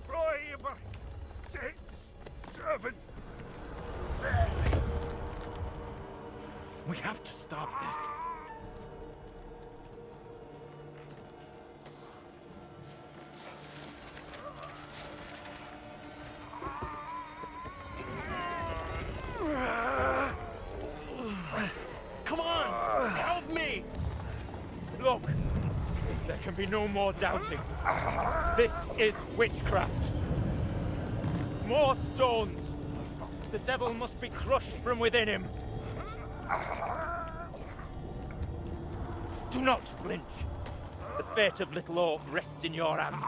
Brought here by Satan's servants. We have to stop this. Come on! Help me! Look, there can be no more doubting. This is witchcraft. More stones. The devil must be crushed from within him. Do not flinch. The fate of Little Hope rests in your hands.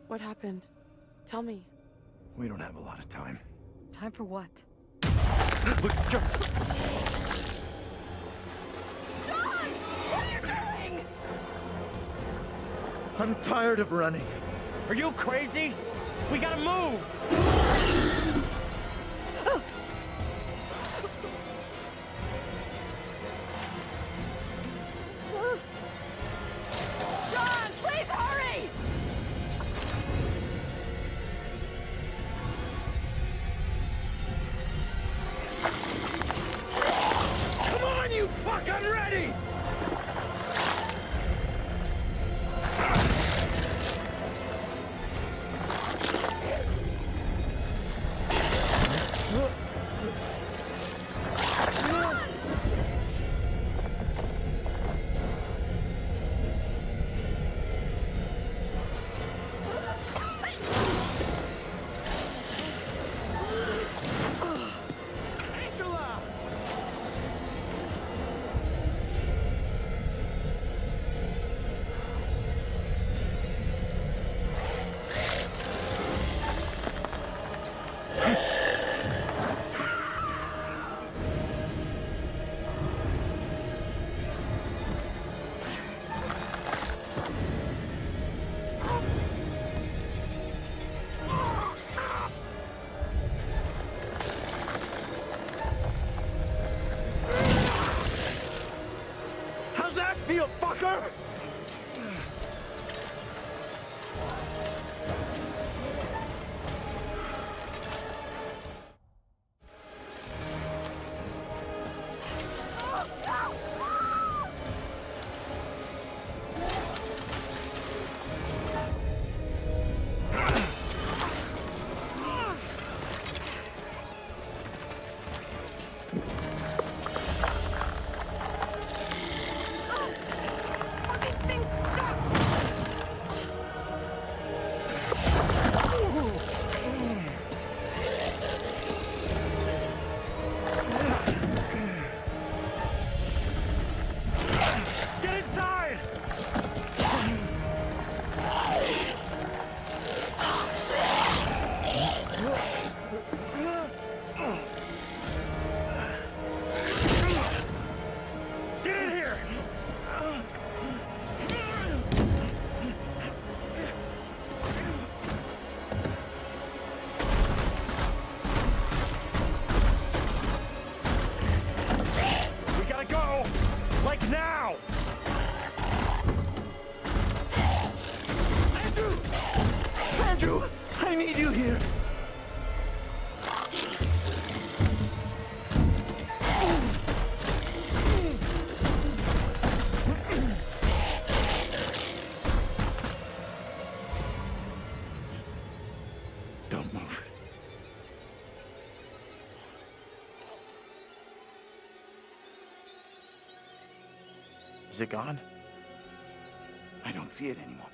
What happened? Tell me. We don't have a lot of time. Time for what? Look, John! John! What are you doing? I'm tired of running. Are you crazy? We gotta move! John, please hurry! Come on, you fucking ready! motherfucker! Get inside! Get in here! We gotta go! Like now! Andrew! Andrew! I need you here! Don't move. Is it gone? I don't see it anymore.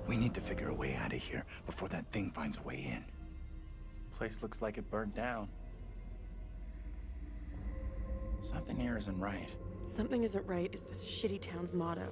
We need to figure a way out of here before that thing finds a way in. Place looks like it burnt down. Something here isn't right. Something isn't right is this shitty town's motto.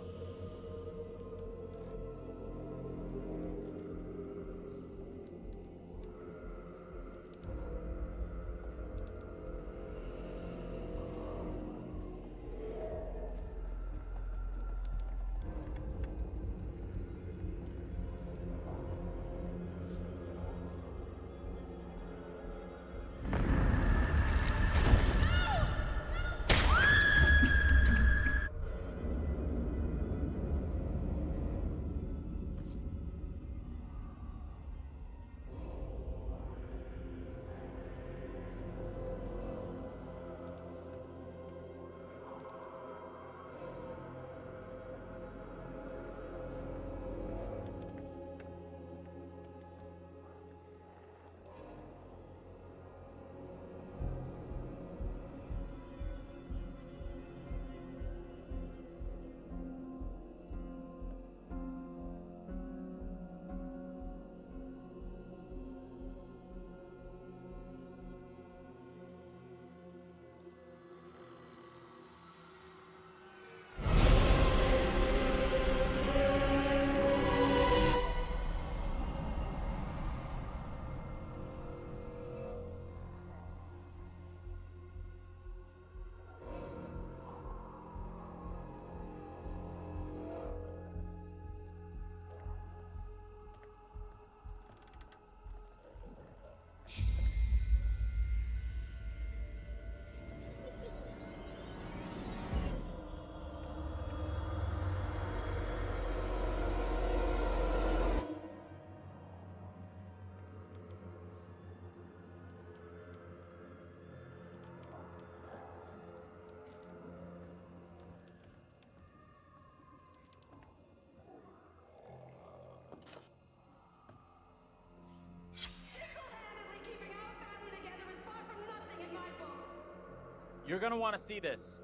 You're gonna want to see this.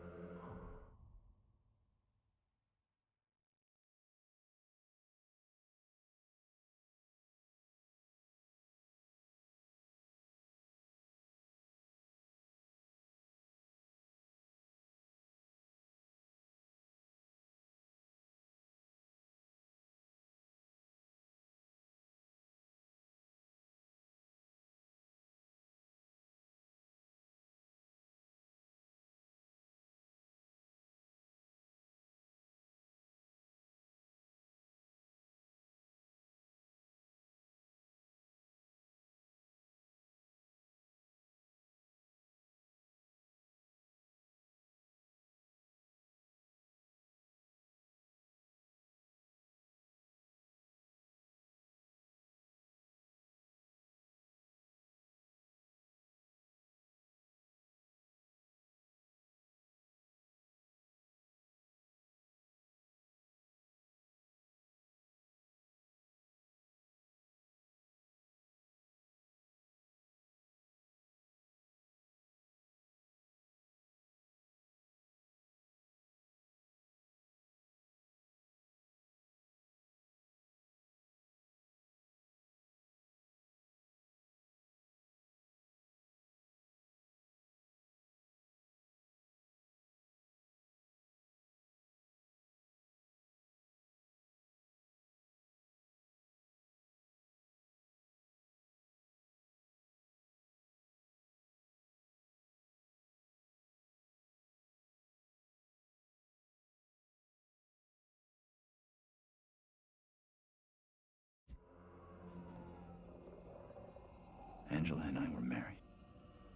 Angela and I were married.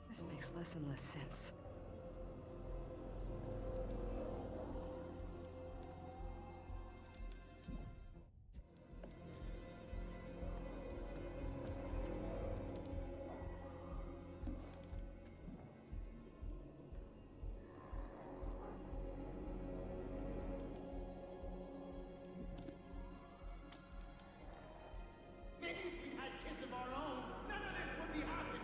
This makes less and less sense. Maybe if we had kids of our own, none of this would be happening.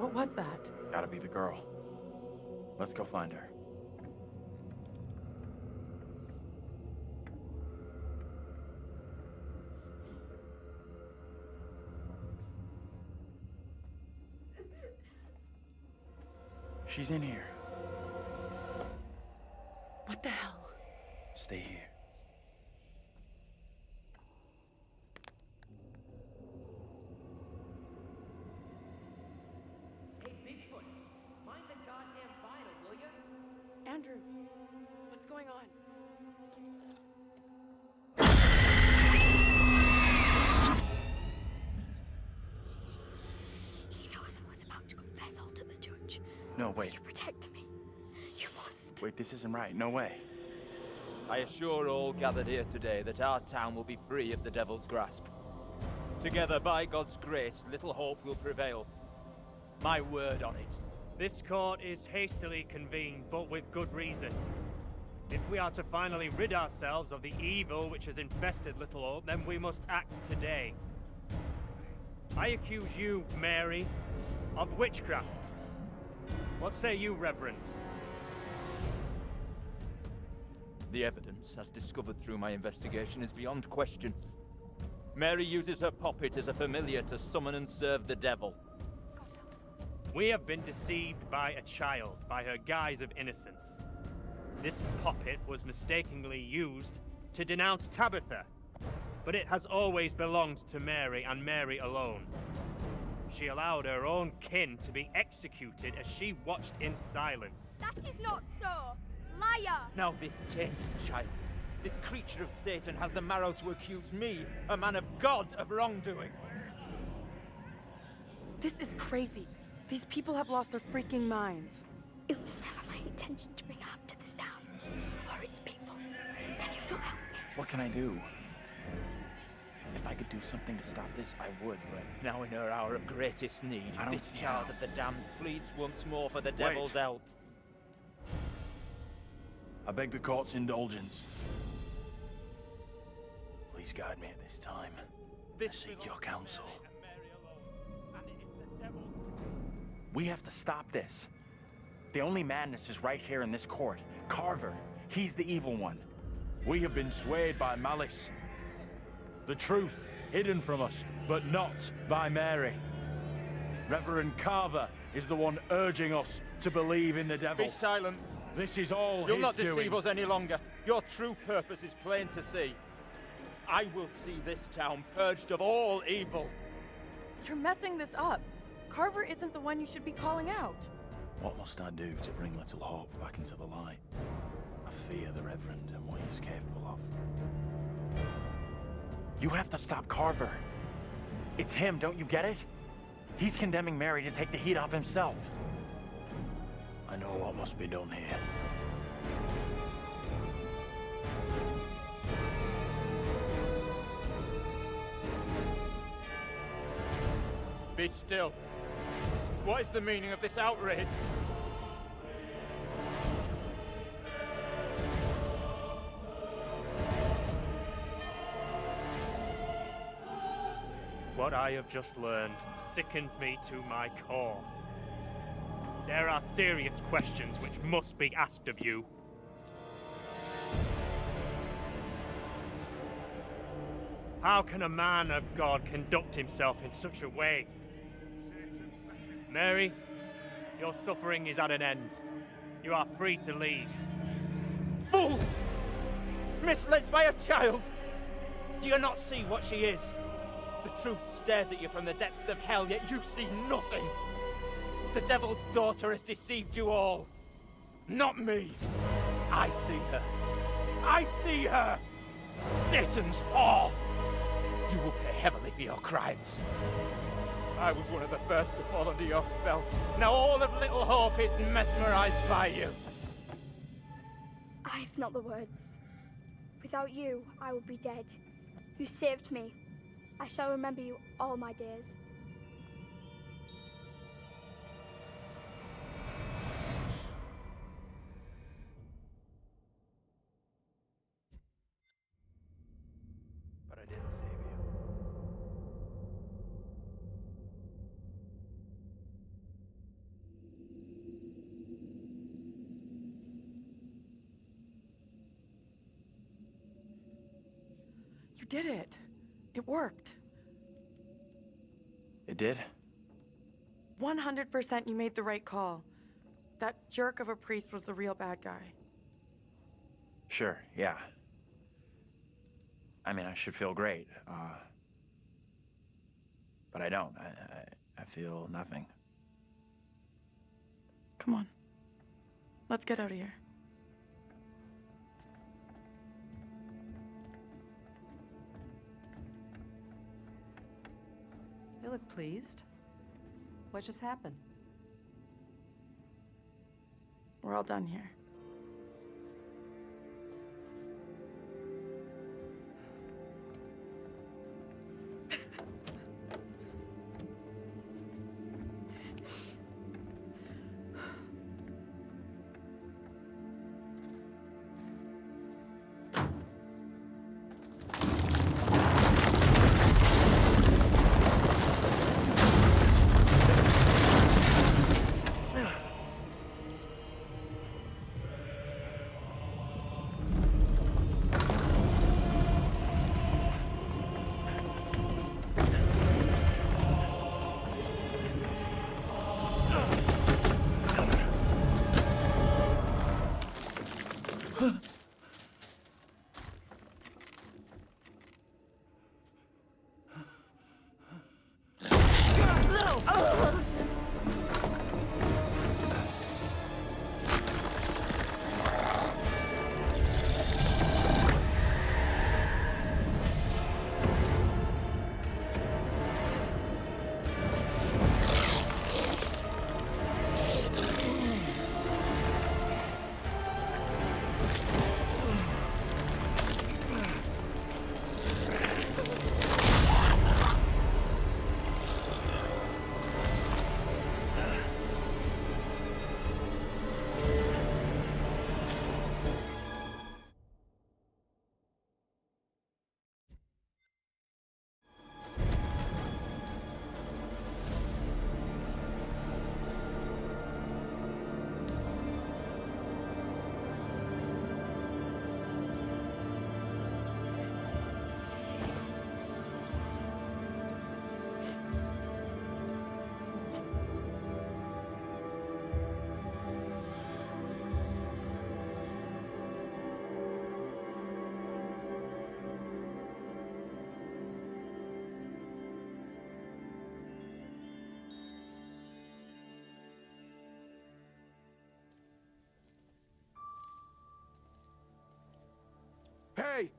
What was that? Gotta be the girl. Let's go find her. She's in here. What the hell? Stay here. Hey, Bigfoot, mind the goddamn vinyl, will ya? Andrew, what's going on? He knows I was about to confess all to the judge. No, wait. You protect me. You must. Wait, this isn't right. No way. I assure all gathered here today that our town will be free of the devil's grasp. Together, by God's grace, little hope will prevail. My word on it. This court is hastily convened, but with good reason. If we are to finally rid ourselves of the evil which has infested Little Hope, then we must act today. I accuse you, Mary, of witchcraft. What say you, Reverend? The evidence, as discovered through my investigation, is beyond question. Mary uses her puppet as a familiar to summon and serve the devil. We have been deceived by a child, by her guise of innocence. This puppet was mistakenly used to denounce Tabitha, but it has always belonged to Mary and Mary alone. She allowed her own kin to be executed as she watched in silence. That is not so. Liar! Now this tainted child, this creature of Satan, has the marrow to accuse me, a man of God, of wrongdoing. This is crazy. These people have lost their freaking minds. It was never my intention to bring harm to this town or its people. Can you not help me? What can I do? If I could do something to stop this, I would, but... Now in her hour of greatest need, this child of the damned pleads once more for the devil's help. I beg the court's indulgence. Please guide me at this time. I seek your counsel. We have to stop this. The only madness is right here in this court. Carver, he's the evil one. We have been swayed by malice. The truth hidden from us, but not by Mary. Reverend Carver is the one urging us to believe in the devil. Be silent. This is all You'll his not deceive doing. us any longer. Your true purpose is plain to see. I will see this town purged of all evil. You're messing this up. Carver isn't the one you should be calling out. What must I do to bring Little Hope back into the light? I fear the Reverend and what he's capable of. You have to stop Carver. It's him, don't you get it? He's condemning Mary to take the heat off himself. I know what must be done here. Be still. What is the meaning of this outrage? What I have just learned sickens me to my core. There are serious questions which must be asked of you. How can a man of God conduct himself in such a way? Mary, your suffering is at an end. You are free to leave. Fool! Misled by a child! Do you not see what she is? The truth stares at you from the depths of hell, yet you see nothing! The devil's daughter has deceived you all! Not me! I see her! I see her! Satan's whore! You will pay heavily for your crimes. I was one of the first to fall under your spell. Now all of Little Hope is mesmerized by you. I have not the words. Without you, I would be dead. You saved me. I shall remember you all my days. But I didn't save you. You did it. It worked. It did? 100% you made the right call. That jerk of a priest was the real bad guy. Sure, yeah. I mean, I should feel great, but I don't. I feel nothing. Come on. Let's get out of here. You look pleased. What just happened? We're all done here. Hey!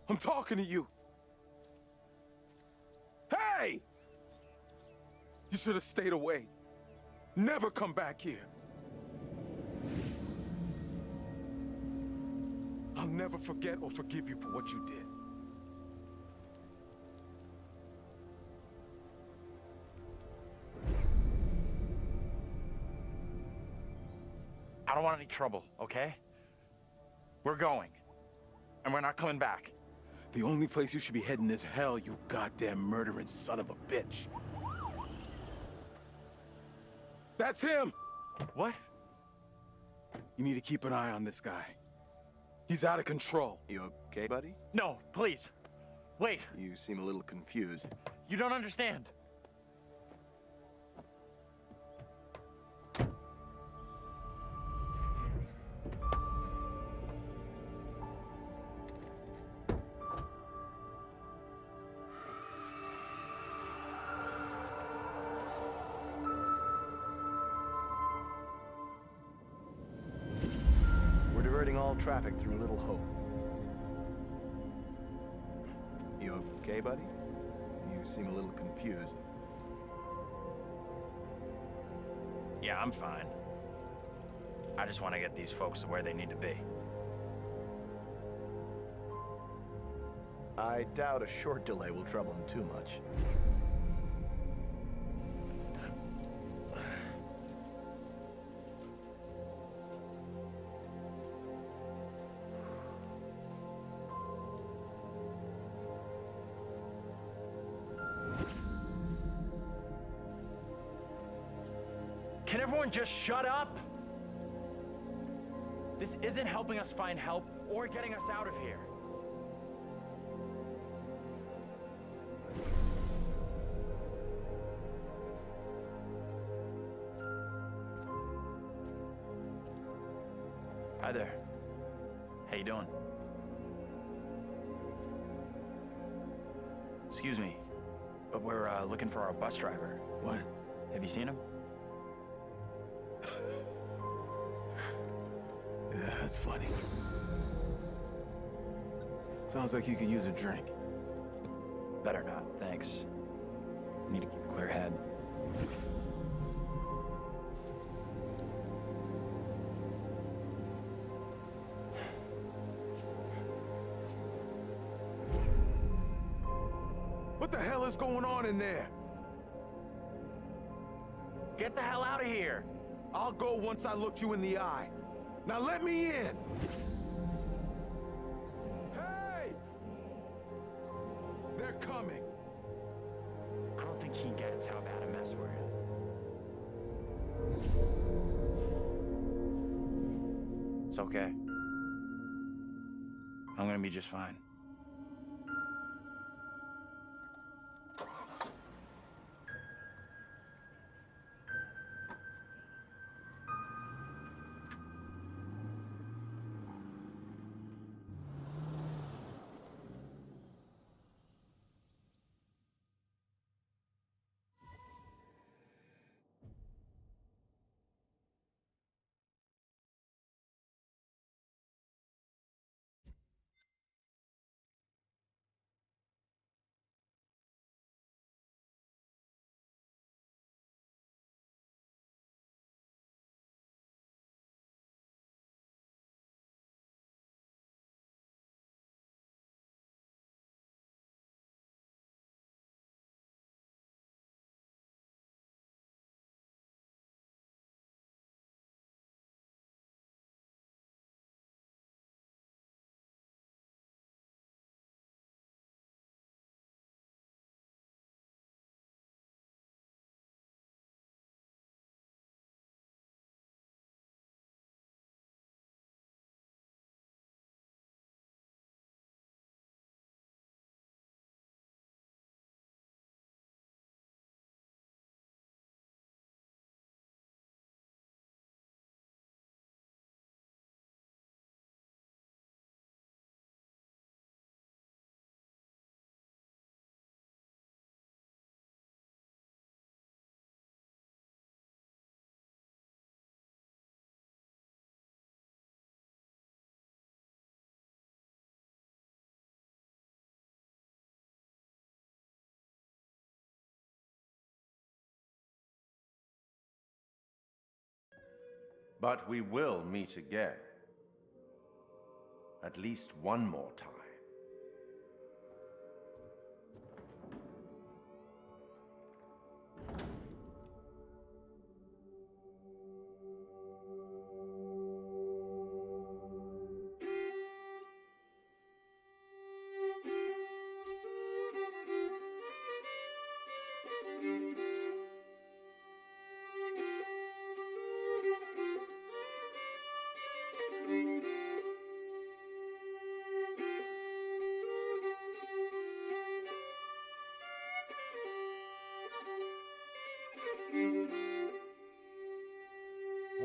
I'm talking to you. Hey! You should have stayed away. Never come back here. I'll never forget or forgive you for what you did. I don't want any trouble, okay? We're going. And we're not coming back. The only place you should be heading is hell, you goddamn murdering son of a bitch. That's him! What? You need to keep an eye on this guy. He's out of control. You okay, buddy? No, please. Wait. You seem a little confused. You don't understand. All traffic through Little Hope. You okay, buddy? You seem a little confused. Yeah, I'm fine. I just want to get these folks to where they need to be. I doubt a short delay will trouble them too much. Can everyone just shut up? This isn't helping us find help or getting us out of here. there. How you doing? Excuse me, but we're looking for our bus driver. What? Have you seen him? Yeah, that's funny. Sounds like you could use a drink. Better not, thanks. I need to keep a clear head. What the hell is going on in there? Get the hell out of here! I'll go once I look you in the eye. Now let me in! Hey! They're coming. I don't think he gets how bad a mess we're in. It's okay. I'm gonna be just fine. But we will meet again. At least one more time.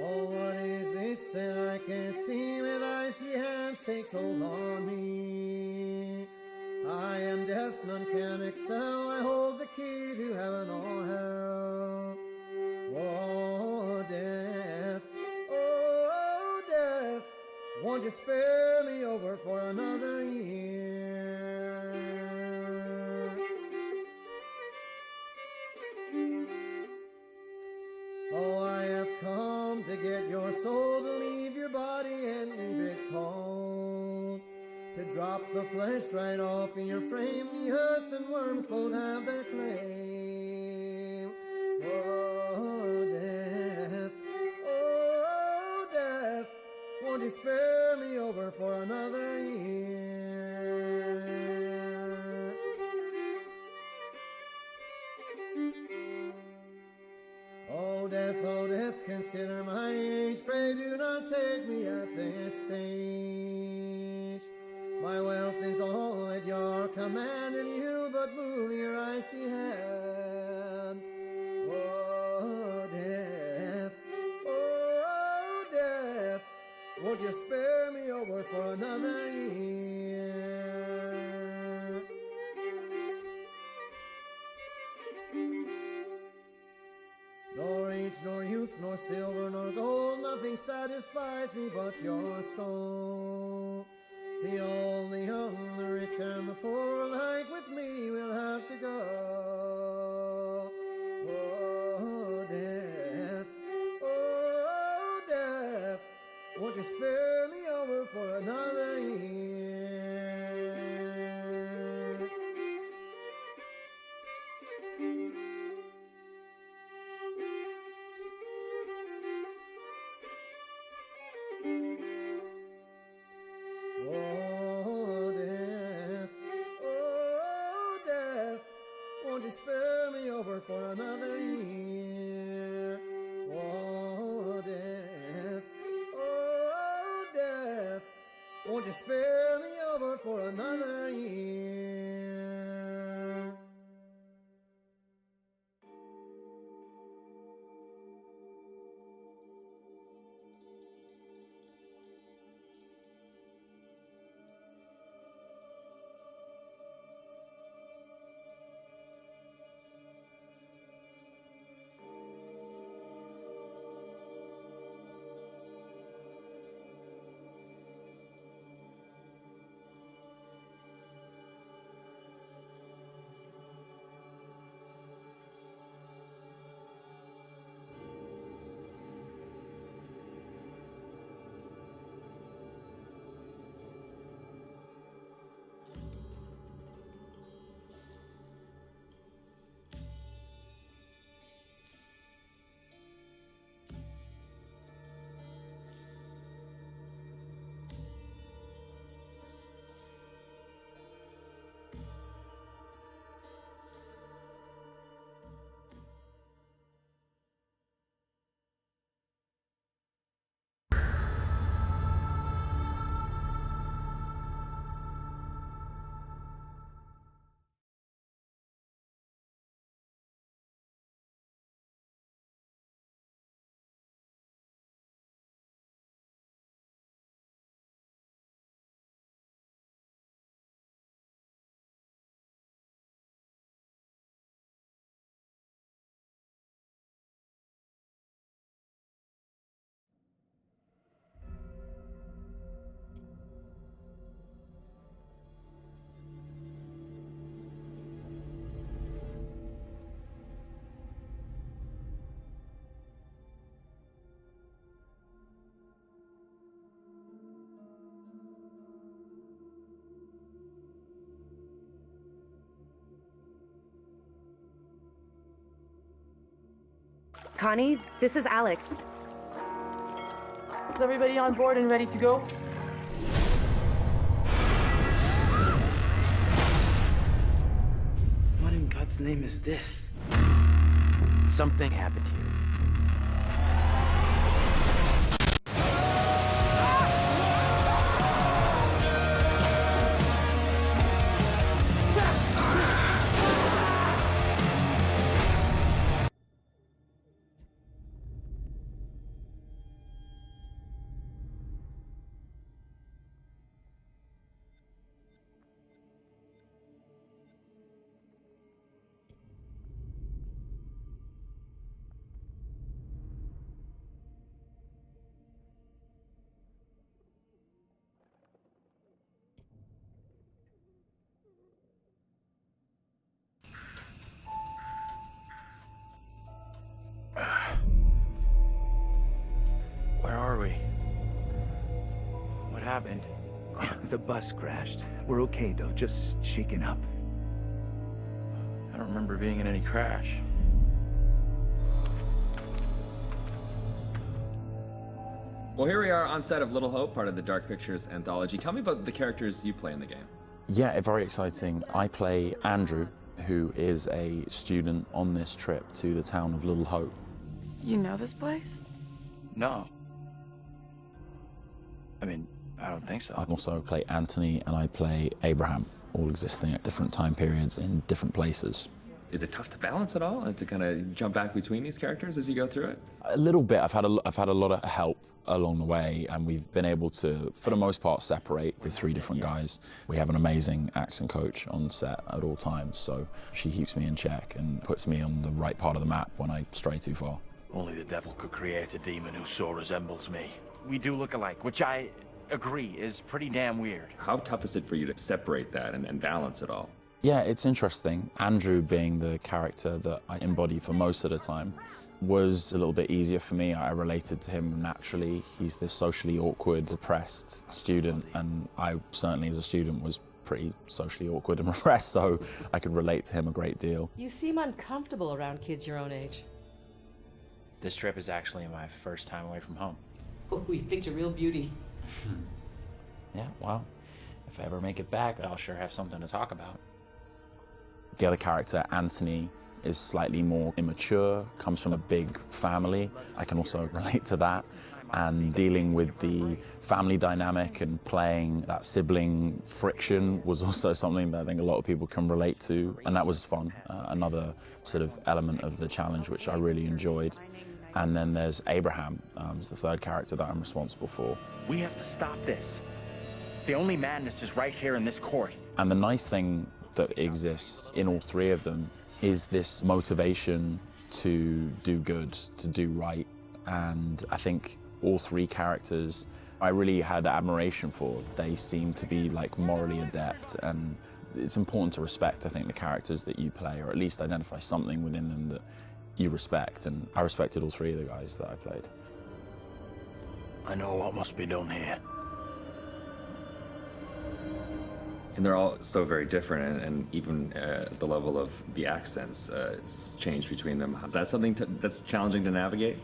Oh, what is this that I can't see with icy hands takes hold on me? I am death, none can excel. I hold the key to heaven or hell. Oh, death, oh, death, won't you spare me over for another year? Oh, I have come to get your soul, to leave your body and leave it cold, to drop the flesh right off in your frame. The earth and worms both have their claim. Oh, death, oh, death, won't you spare me over for another year? Oh, death, consider my age. Pray do not take me at this stage. My wealth is all at your command, and you but move your icy hand. Oh, death, won't you spare for another year. Nor age, nor youth, nor silver, nor gold, nothing satisfies me but your soul. The old, the young, the rich, and the poor alike with me will have to go. Oh, death, oh, death, won't you spare me over for another year? Oh, death, won't you spare me over for another year? Oh, death, won't you spare me over for another year? Connie, this is Alex. Is everybody on board and ready to go? What in God's name is this? Something happened here. Where are we? What happened? The bus crashed. We're okay though, just shaken up. I don't remember being in any crash. Well, here we are on set of Little Hope, part of the Dark Pictures Anthology. Tell me about the characters you play in the game. Yeah, very exciting. I play Andrew, who is a student on this trip to the town of Little Hope. You know this place? No. I mean, I don't think so. I also play Anthony and I play Abraham, all existing at different time periods in different places. Is it tough to balance it all and to kind of jump back between these characters as you go through it? A little bit. I've had a lot of help along the way, and we've been able to, for the most part, separate the 3 different guys. We have an amazing accent coach on set at all times, so she keeps me in check and puts me on the right part of the map when I stray too far. Only the devil could create a demon who so resembles me. We do look alike, which I agree is pretty damn weird. How tough is it for you to separate that and balance it all? Yeah, it's interesting. Andrew, being the character that I embody for most of the time, was a little bit easier for me. I related to him naturally. He's this socially awkward, repressed student, and I certainly as a student was pretty socially awkward and repressed, so I could relate to him a great deal. You seem uncomfortable around kids your own age. This trip is actually my first time away from home. Oh, you picked a real beauty. Yeah, well, if I ever make it back, I'll sure have something to talk about. The other character, Anthony, is slightly more immature, comes from a big family. I can also relate to that. And dealing with the family dynamic and playing that sibling friction was also something that I think a lot of people can relate to, and that was fun. Another sort of element of the challenge which I really enjoyed. And then there's Abraham, who's the 3rd character that I'm responsible for. We have to stop this. The only madness is right here in this court. And the nice thing that exists in all 3 of them is this motivation to do good, to do right. And I think all 3 characters I really had admiration for. They seem to be like morally adept, and it's important to respect, I think, the characters that you play, or at least identify something within them that you respect. And I respected all 3 of the guys that I played. I know what must be done here. And they're all so very different, and even the level of the accents change between them. Is that something that's challenging to navigate?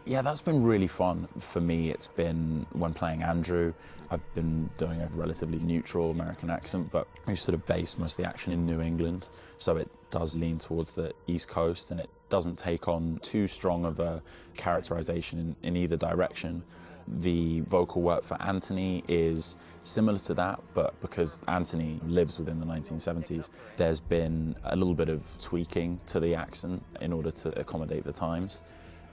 Yeah, that's been really fun for me. It's been, when playing Andrew, I've been doing a relatively neutral American accent, but we sort of base most of the action in New England, so it does lean towards the East Coast, and it doesn't take on too strong of a characterization in either direction. The vocal work for Anthony is similar to that, but because Anthony lives within the 1970s, there's been a little bit of tweaking to the accent in order to accommodate the times.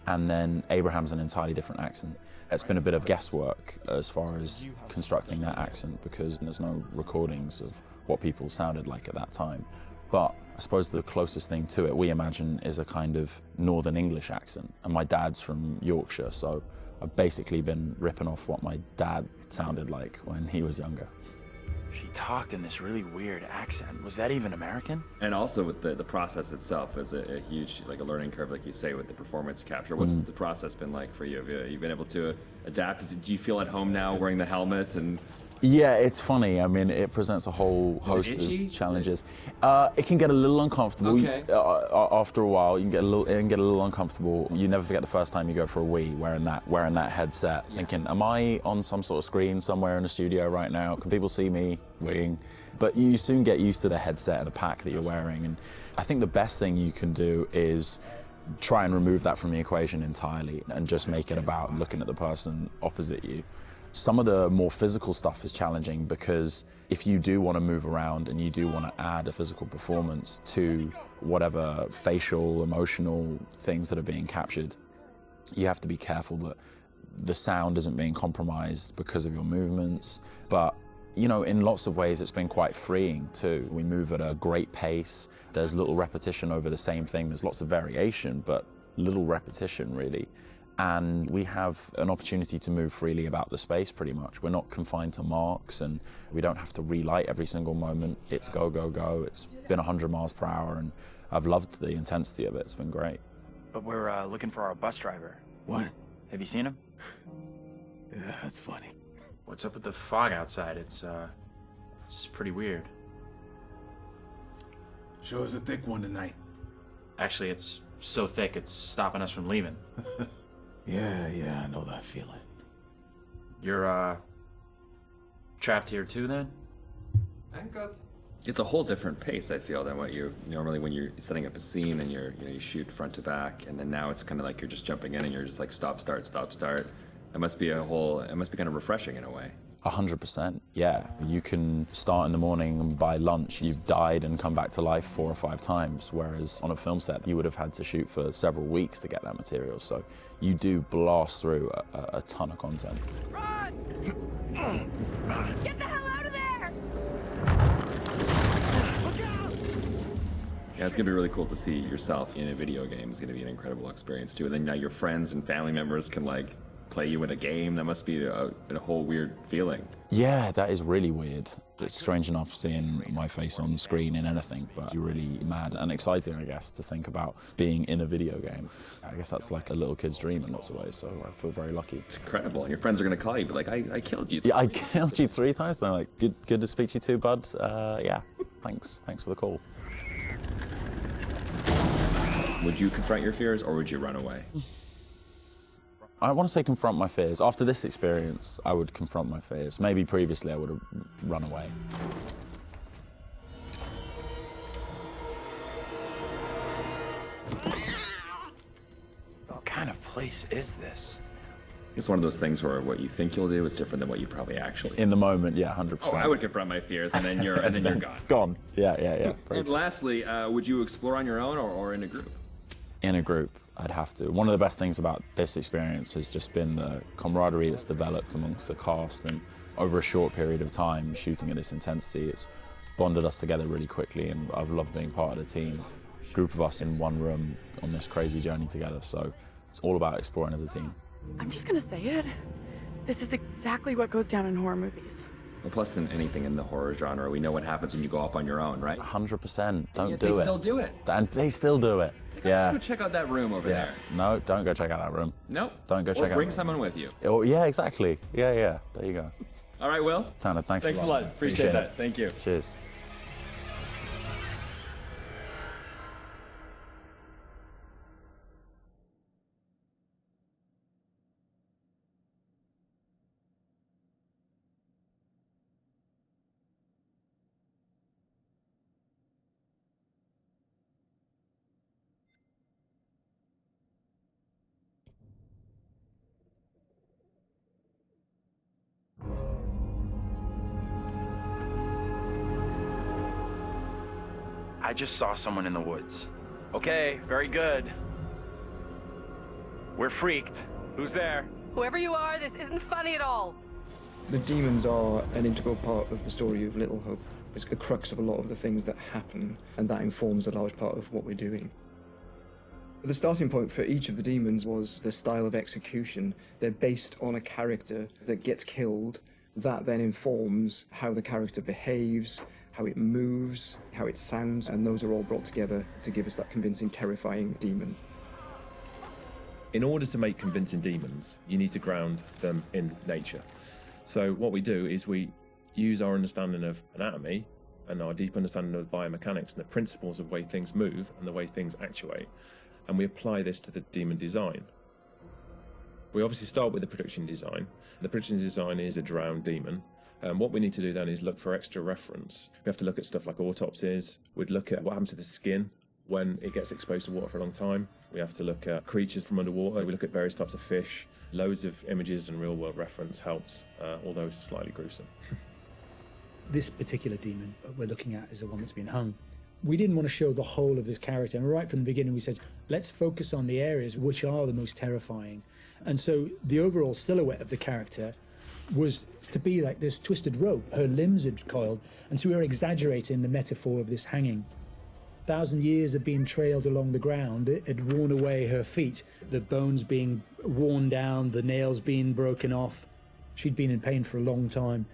And then Abraham's an entirely different accent. It's been a bit of guesswork as far as constructing that accent, because there's no recordings of what people sounded like at that time. But I suppose the closest thing to it we imagine is a kind of Northern English accent. And my dad's from Yorkshire, so I've basically been ripping off what my dad sounded like when he was younger. She talked in this really weird accent. Was that even American? And also with the process itself is a huge, like a learning curve, like you say, with the performance capture. What's the process been like for you? Have you been able to adapt? Do you feel at home now wearing the helmet? And yeah, it's funny. I mean, it presents a whole host of challenges. It can get a little uncomfortable. Okay. After a while, it can get a little uncomfortable. You never forget the first time you go for a wee wearing that headset, thinking, am I on some sort of screen somewhere in the studio right now? Can people see me weeing? But you soon get used to the headset and the pack that you're wearing. And I think the best thing you can do is try and remove that from the equation entirely and just make it about looking at the person opposite you. Some of the more physical stuff is challenging, because if you do want to move around and you do want to add a physical performance to whatever facial, emotional things that are being captured, you have to be careful that the sound isn't being compromised because of your movements. But, you know, in lots of ways it's been quite freeing too. We move at a great pace. There's little repetition over the same thing. There's lots of variation, but little repetition really. And we have an opportunity to move freely about the space pretty much. We're not confined to marks, and we don't have to relight every single moment. It's go, go, go. It's been 100 miles per hour, and I've loved the intensity of it. It's been great. But we're looking for our bus driver. What? Have you seen him? Yeah, that's funny. What's up with the fog outside? It's pretty weird. Sure is a thick one tonight. Actually, it's so thick it's stopping us from leaving. Yeah, I know that feeling. You're, trapped here too, then? I'm good. It's a whole different pace, I feel, than what you normally when you're setting up a scene and you shoot front to back, and then now it's kind of like you're just jumping in and you're just like stop, start, stop, start. It must be kind of refreshing in a way. 100%, yeah. You can start in the morning and by lunch you've died and come back to life 4 or 5 times, whereas on a film set you would have had to shoot for several weeks to get that material. So you do blast through a ton of content. Run! Get the hell out of there! Look out! Yeah, it's gonna be really cool to see yourself in a video game. It's gonna be an incredible experience too. And then now your friends and family members can like play you in a game. That must be a whole weird feeling. Yeah, that is really weird. It's strange enough seeing my face on screen in anything, but you're really mad and exciting, I guess, to think about being in a video game. I guess that's like a little kid's dream in lots of ways, so I feel very lucky. It's incredible. And your friends are gonna call you, but like, I killed you. Yeah, I killed you 3 times. They're like, good to speak to you too, bud. Yeah, thanks for the call. Would you confront your fears or would you run away? I want to say confront my fears. After this experience, I would confront my fears. Maybe previously I would have run away. What kind of place is this? It's one of those things where what you think you'll do is different than what you probably actually do. In the moment, yeah, 100%. Oh, I would confront my fears, and then you're gone. Gone. Yeah. And lastly, would you explore on your own or in a group? In a group, I'd have to. One of the best things about this experience has just been the camaraderie that's developed amongst the cast, and over a short period of time, shooting at this intensity, it's bonded us together really quickly, and I've loved being part of the team. A group of us in one room on this crazy journey together, so it's all about exploring as a team. I'm just gonna say it. This is exactly what goes down in horror movies. Well, plus than anything in the horror genre, we know what happens when you go off on your own, right? 100%. Don't do it. They still do it. And they still do it. Let's go check out that room over there. No, don't go check out that room. Nope. Don't go check out. Or bring someone with you. Oh, yeah, exactly. Yeah. There you go. All right, Will. Tanner, thanks a lot. Appreciate that. Thank you. Cheers. I just saw someone in the woods. Okay, very good. We're freaked. Who's there? Whoever you are, this isn't funny at all. The demons are an integral part of the story of Little Hope. It's the crux of a lot of the things that happen, and that informs a large part of what we're doing. The starting point for each of the demons was the style of execution. They're based on a character that gets killed. That then informs how the character behaves, how it moves, how it sounds, and those are all brought together to give us that convincing, terrifying demon. In order to make convincing demons, you need to ground them in nature. So what we do is we use our understanding of anatomy and our deep understanding of biomechanics and the principles of the way things move and the way things actuate, and we apply this to the demon design. We obviously start with the production design. The production design is a drowned demon. What we need to do then is look for extra reference. We have to look at stuff like autopsies. We'd look at what happens to the skin when it gets exposed to water for a long time. We have to look at creatures from underwater. We look at various types of fish. Loads of images and real-world reference helps, although slightly gruesome. This particular demon we're looking at is the one that's been hung. We didn't want to show the whole of this character, and right from the beginning we said, let's focus on the areas which are the most terrifying. And so the overall silhouette of the character was to be like this twisted rope. Her limbs had coiled, and so we were exaggerating the metaphor of this hanging. 1,000 years of being trailed along the ground, it had worn away her feet, the bones being worn down, the nails being broken off. She'd been in pain for a long time.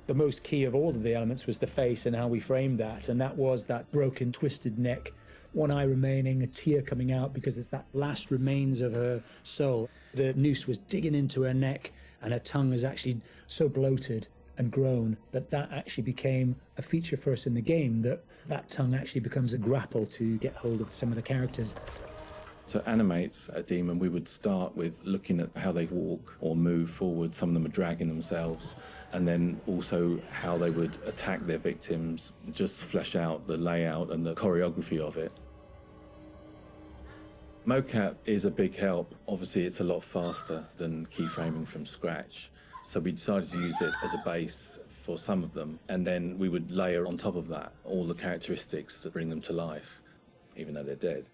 The most key of all of the elements was the face and how we framed that, and that was that broken, twisted neck, one eye remaining, a tear coming out because it's that last remains of her soul. The noose was digging into her neck, and her tongue was actually so bloated and grown that that actually became a feature for us in the game, that tongue actually becomes a grapple to get hold of some of the characters. To animate a demon, we would start with looking at how they walk or move forward. Some of them are dragging themselves, and then also how they would attack their victims, just flesh out the layout and the choreography of it. Mocap is a big help. Obviously, it's a lot faster than keyframing from scratch. So we decided to use it as a base for some of them, and then we would layer on top of that all the characteristics that bring them to life, even though they're dead.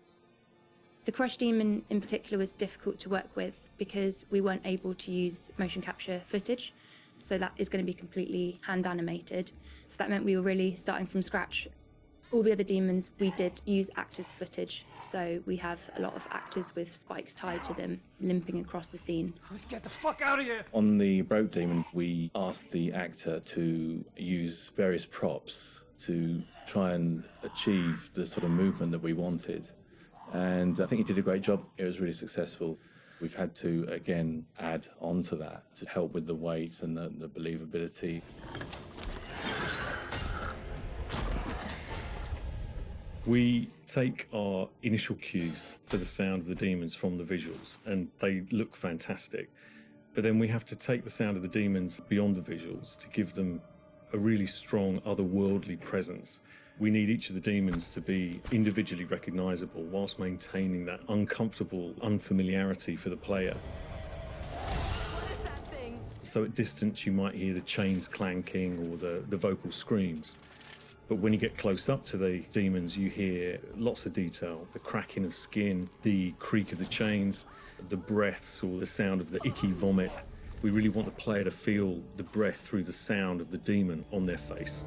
The Crush Demon in particular was difficult to work with because we weren't able to use motion capture footage, so that is going to be completely hand animated. So that meant we were really starting from scratch. All the other demons, we did use actors' footage, so we have a lot of actors with spikes tied to them, limping across the scene. Let's get the fuck out of here! On the Broke Demon, we asked the actor to use various props to try and achieve the sort of movement that we wanted. And I think he did a great job. It was really successful. We've had to, again, add on to that to help with the weight and the believability. We take our initial cues for the sound of the demons from the visuals, and they look fantastic. But then we have to take the sound of the demons beyond the visuals to give them a really strong otherworldly presence. We need each of the demons to be individually recognizable whilst maintaining that uncomfortable unfamiliarity for the player. So at distance you might hear the chains clanking or the vocal screams. But when you get close up to the demons, you hear lots of detail, the cracking of skin, the creak of the chains, the breaths or the sound of the icky vomit. We really want the player to feel the breath through the sound of the demon on their face.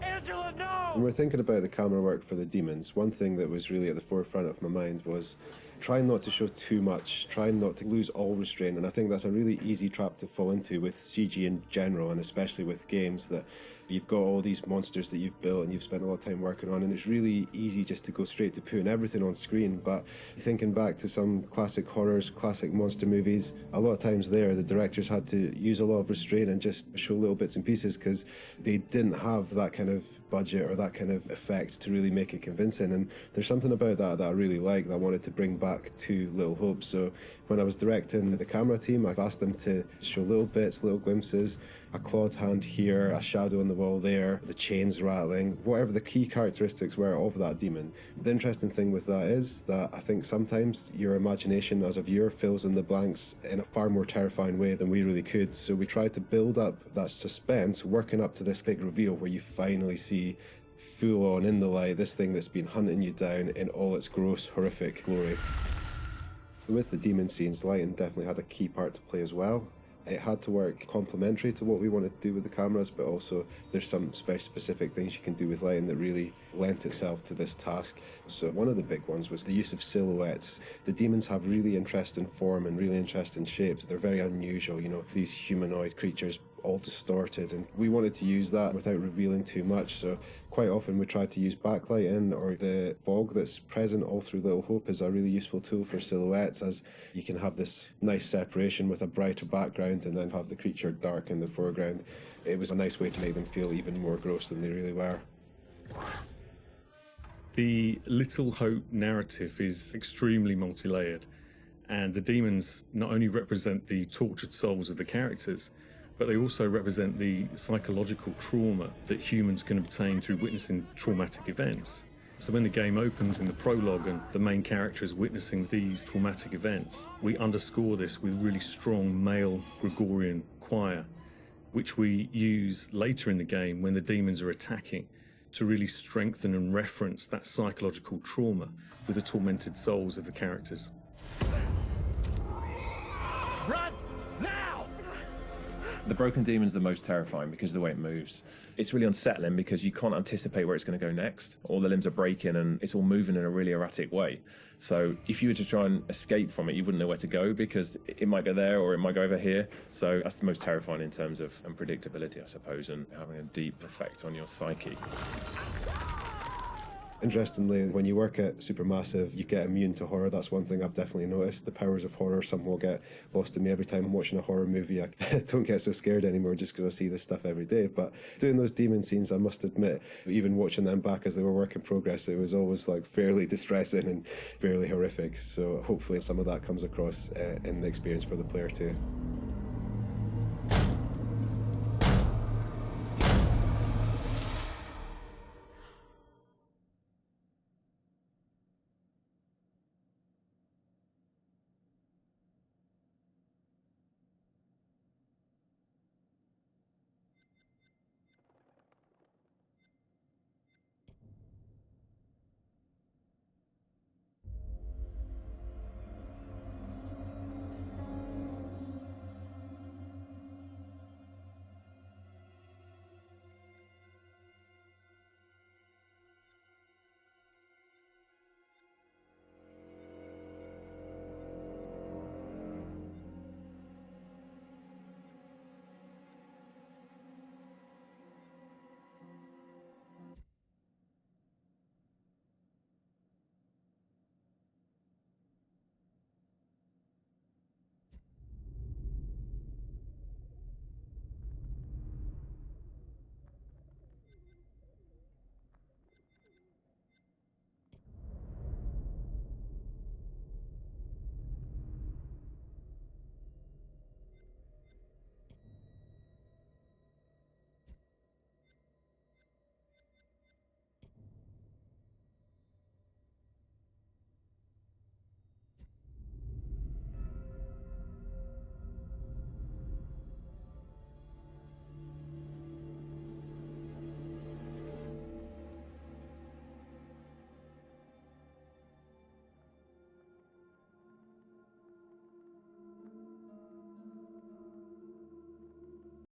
Angela, no! When we're thinking about the camera work for the demons, one thing that was really at the forefront of my mind was trying not to show too much, trying not to lose all restraint, and I think that's a really easy trap to fall into with CG in general, and especially with games that you've got all these monsters that you've built and you've spent a lot of time working on, and it's really easy just to go straight to putting everything on screen. But thinking back to some classic horrors, classic monster movies, a lot of times there the directors had to use a lot of restraint and just show little bits and pieces because they didn't have that kind of budget or that kind of effect to really make it convincing. And there's something about that that I really like that I wanted to bring back to Little Hope. So when I was directing the camera team, I've asked them to show little bits, little glimpses, a clawed hand here, a shadow on the wall there, the chains rattling, whatever the key characteristics were of that demon. The interesting thing with that is that I think sometimes your imagination as a viewer fills in the blanks in a far more terrifying way than we really could. So we tried to build up that suspense, working up to this big reveal where you finally see full on in the light this thing that's been hunting you down in all its gross, horrific glory. With the demon scenes, lighting definitely had a key part to play as well. It had to work complementary to what we wanted to do with the cameras, but also there's some very specific things you can do with lighting that really lent itself to this task. So one of the big ones was the use of silhouettes. The demons have really interesting form and really interesting shapes. They're very unusual, you know, these humanoid creatures all distorted, and we wanted to use that without revealing too much. So quite often we tried to use backlighting, or the fog that's present all through Little Hope is a really useful tool for silhouettes, as you can have this nice separation with a brighter background and then have the creature dark in the foreground. It was a nice way to make them feel even more gross than they really were. The Little Hope narrative is extremely multi-layered, and the demons not only represent the tortured souls of the characters, but they also represent the psychological trauma that humans can obtain through witnessing traumatic events. So when the game opens in the prologue and the main character is witnessing these traumatic events, we underscore this with really strong male Gregorian choir, which we use later in the game when the demons are attacking to really strengthen and reference that psychological trauma with the tormented souls of the characters. Run! Now! The Broken Demon's the most terrifying because of the way it moves. It's really unsettling because you can't anticipate where it's going to go next. All the limbs are breaking and it's all moving in a really erratic way. So if you were to try and escape from it, you wouldn't know where to go because it might go there or it might go over here. So that's the most terrifying in terms of unpredictability, I suppose, and having a deep effect on your psyche. Interestingly, when you work at Supermassive, you get immune to horror. That's one thing I've definitely noticed. The powers of horror somehow get lost in me every time I'm watching a horror movie. I don't get so scared anymore just because I see this stuff every day. But doing those demon scenes, I must admit, even watching them back as they were work in progress, it was always like fairly distressing and fairly horrific. So hopefully some of that comes across in the experience for the player too.